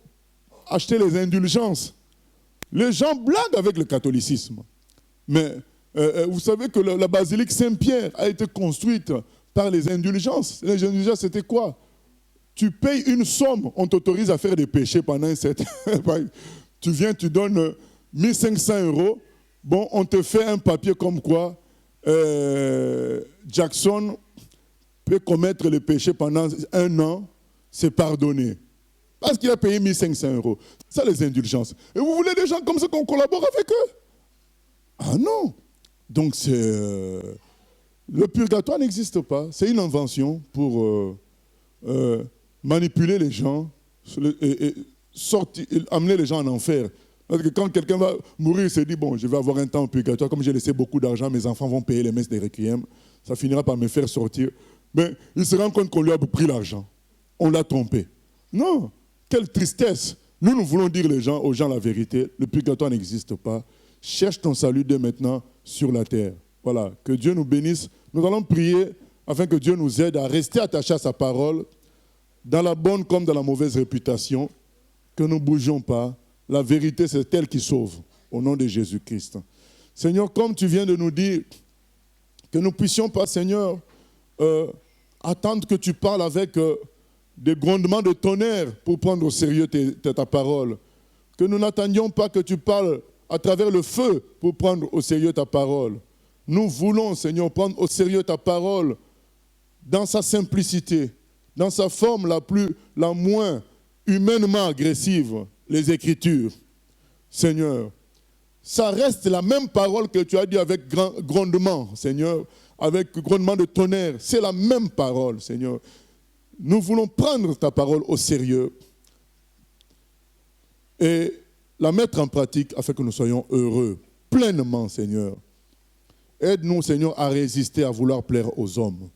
acheter les indulgences. Les gens blaguent avec le catholicisme. Mais vous savez que la basilique Saint-Pierre a été construite par les indulgences. Les indulgences, c'était quoi? Tu payes une somme, on t'autorise à faire des péchés pendant un certain... Tu viens, tu donnes 1500 €. Bon, on te fait un papier comme quoi Jackson peut commettre le péché pendant 1 an, c'est pardonné. Parce qu'il a payé 1500 €. Ça, les indulgences. Et vous voulez des gens comme ça qu'on collabore avec eux? Ah non. Donc, le purgatoire n'existe pas. C'est une invention pour manipuler les gens et amener les gens en enfer. Parce que quand quelqu'un va mourir, il se dit, bon, je vais avoir un temps au purgatoire, comme j'ai laissé beaucoup d'argent, mes enfants vont payer les messes des requiem, ça finira par me faire sortir. Mais il se rend compte qu'on lui a pris l'argent. on l'a trompé. Non, quelle tristesse. Nous voulons dire aux gens la vérité. Le purgatoire n'existe pas. Cherche ton salut dès maintenant sur la terre. Voilà, que Dieu nous bénisse. Nous allons prier afin que Dieu nous aide à rester attachés à sa parole, dans la bonne comme dans la mauvaise réputation, que nous ne bougions pas. La vérité, c'est elle qui sauve, au nom de Jésus-Christ. Seigneur, comme tu viens de nous dire, que nous ne puissions pas, Seigneur, attendre que tu parles avec des grondements de tonnerre pour prendre au sérieux ta parole. Que nous n'attendions pas que tu parles à travers le feu pour prendre au sérieux ta parole. Nous voulons, Seigneur, prendre au sérieux ta parole dans sa simplicité, dans sa forme la moins humainement agressive, les Écritures. Seigneur, ça reste la même parole que tu as dit avec grondement, Seigneur, avec grondement de tonnerre. C'est la même parole, Seigneur. Nous voulons prendre ta parole au sérieux et la mettre en pratique afin que nous soyons heureux, pleinement, Seigneur. Aide-nous, Seigneur, à résister à vouloir plaire aux hommes.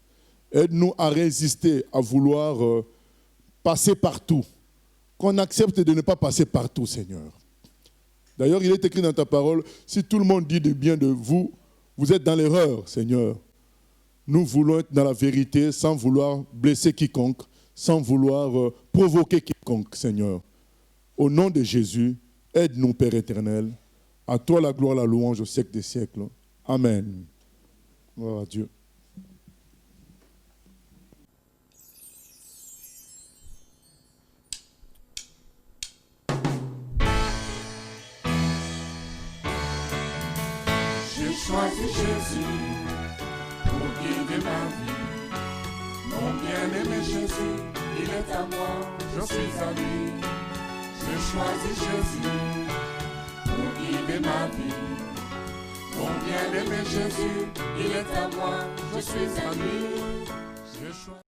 Aide-nous à résister à vouloir passer partout. Qu'on accepte de ne pas passer partout, Seigneur. D'ailleurs, il est écrit dans ta parole, si tout le monde dit du bien de vous, vous êtes dans l'erreur, Seigneur. Nous voulons être dans la vérité sans vouloir blesser quiconque, sans vouloir provoquer quiconque, Seigneur. Au nom de Jésus, aide-nous, Père éternel. À toi la gloire, la louange au siècle des siècles. Amen. Gloire à Dieu. J'ai choisi Jésus pour guider ma vie. Mon bien-aimé Jésus, il est à moi, je suis à lui. J'ai choisi Jésus pour guider ma vie. Mon bien-aimé Jésus, il est à moi, je suis à lui.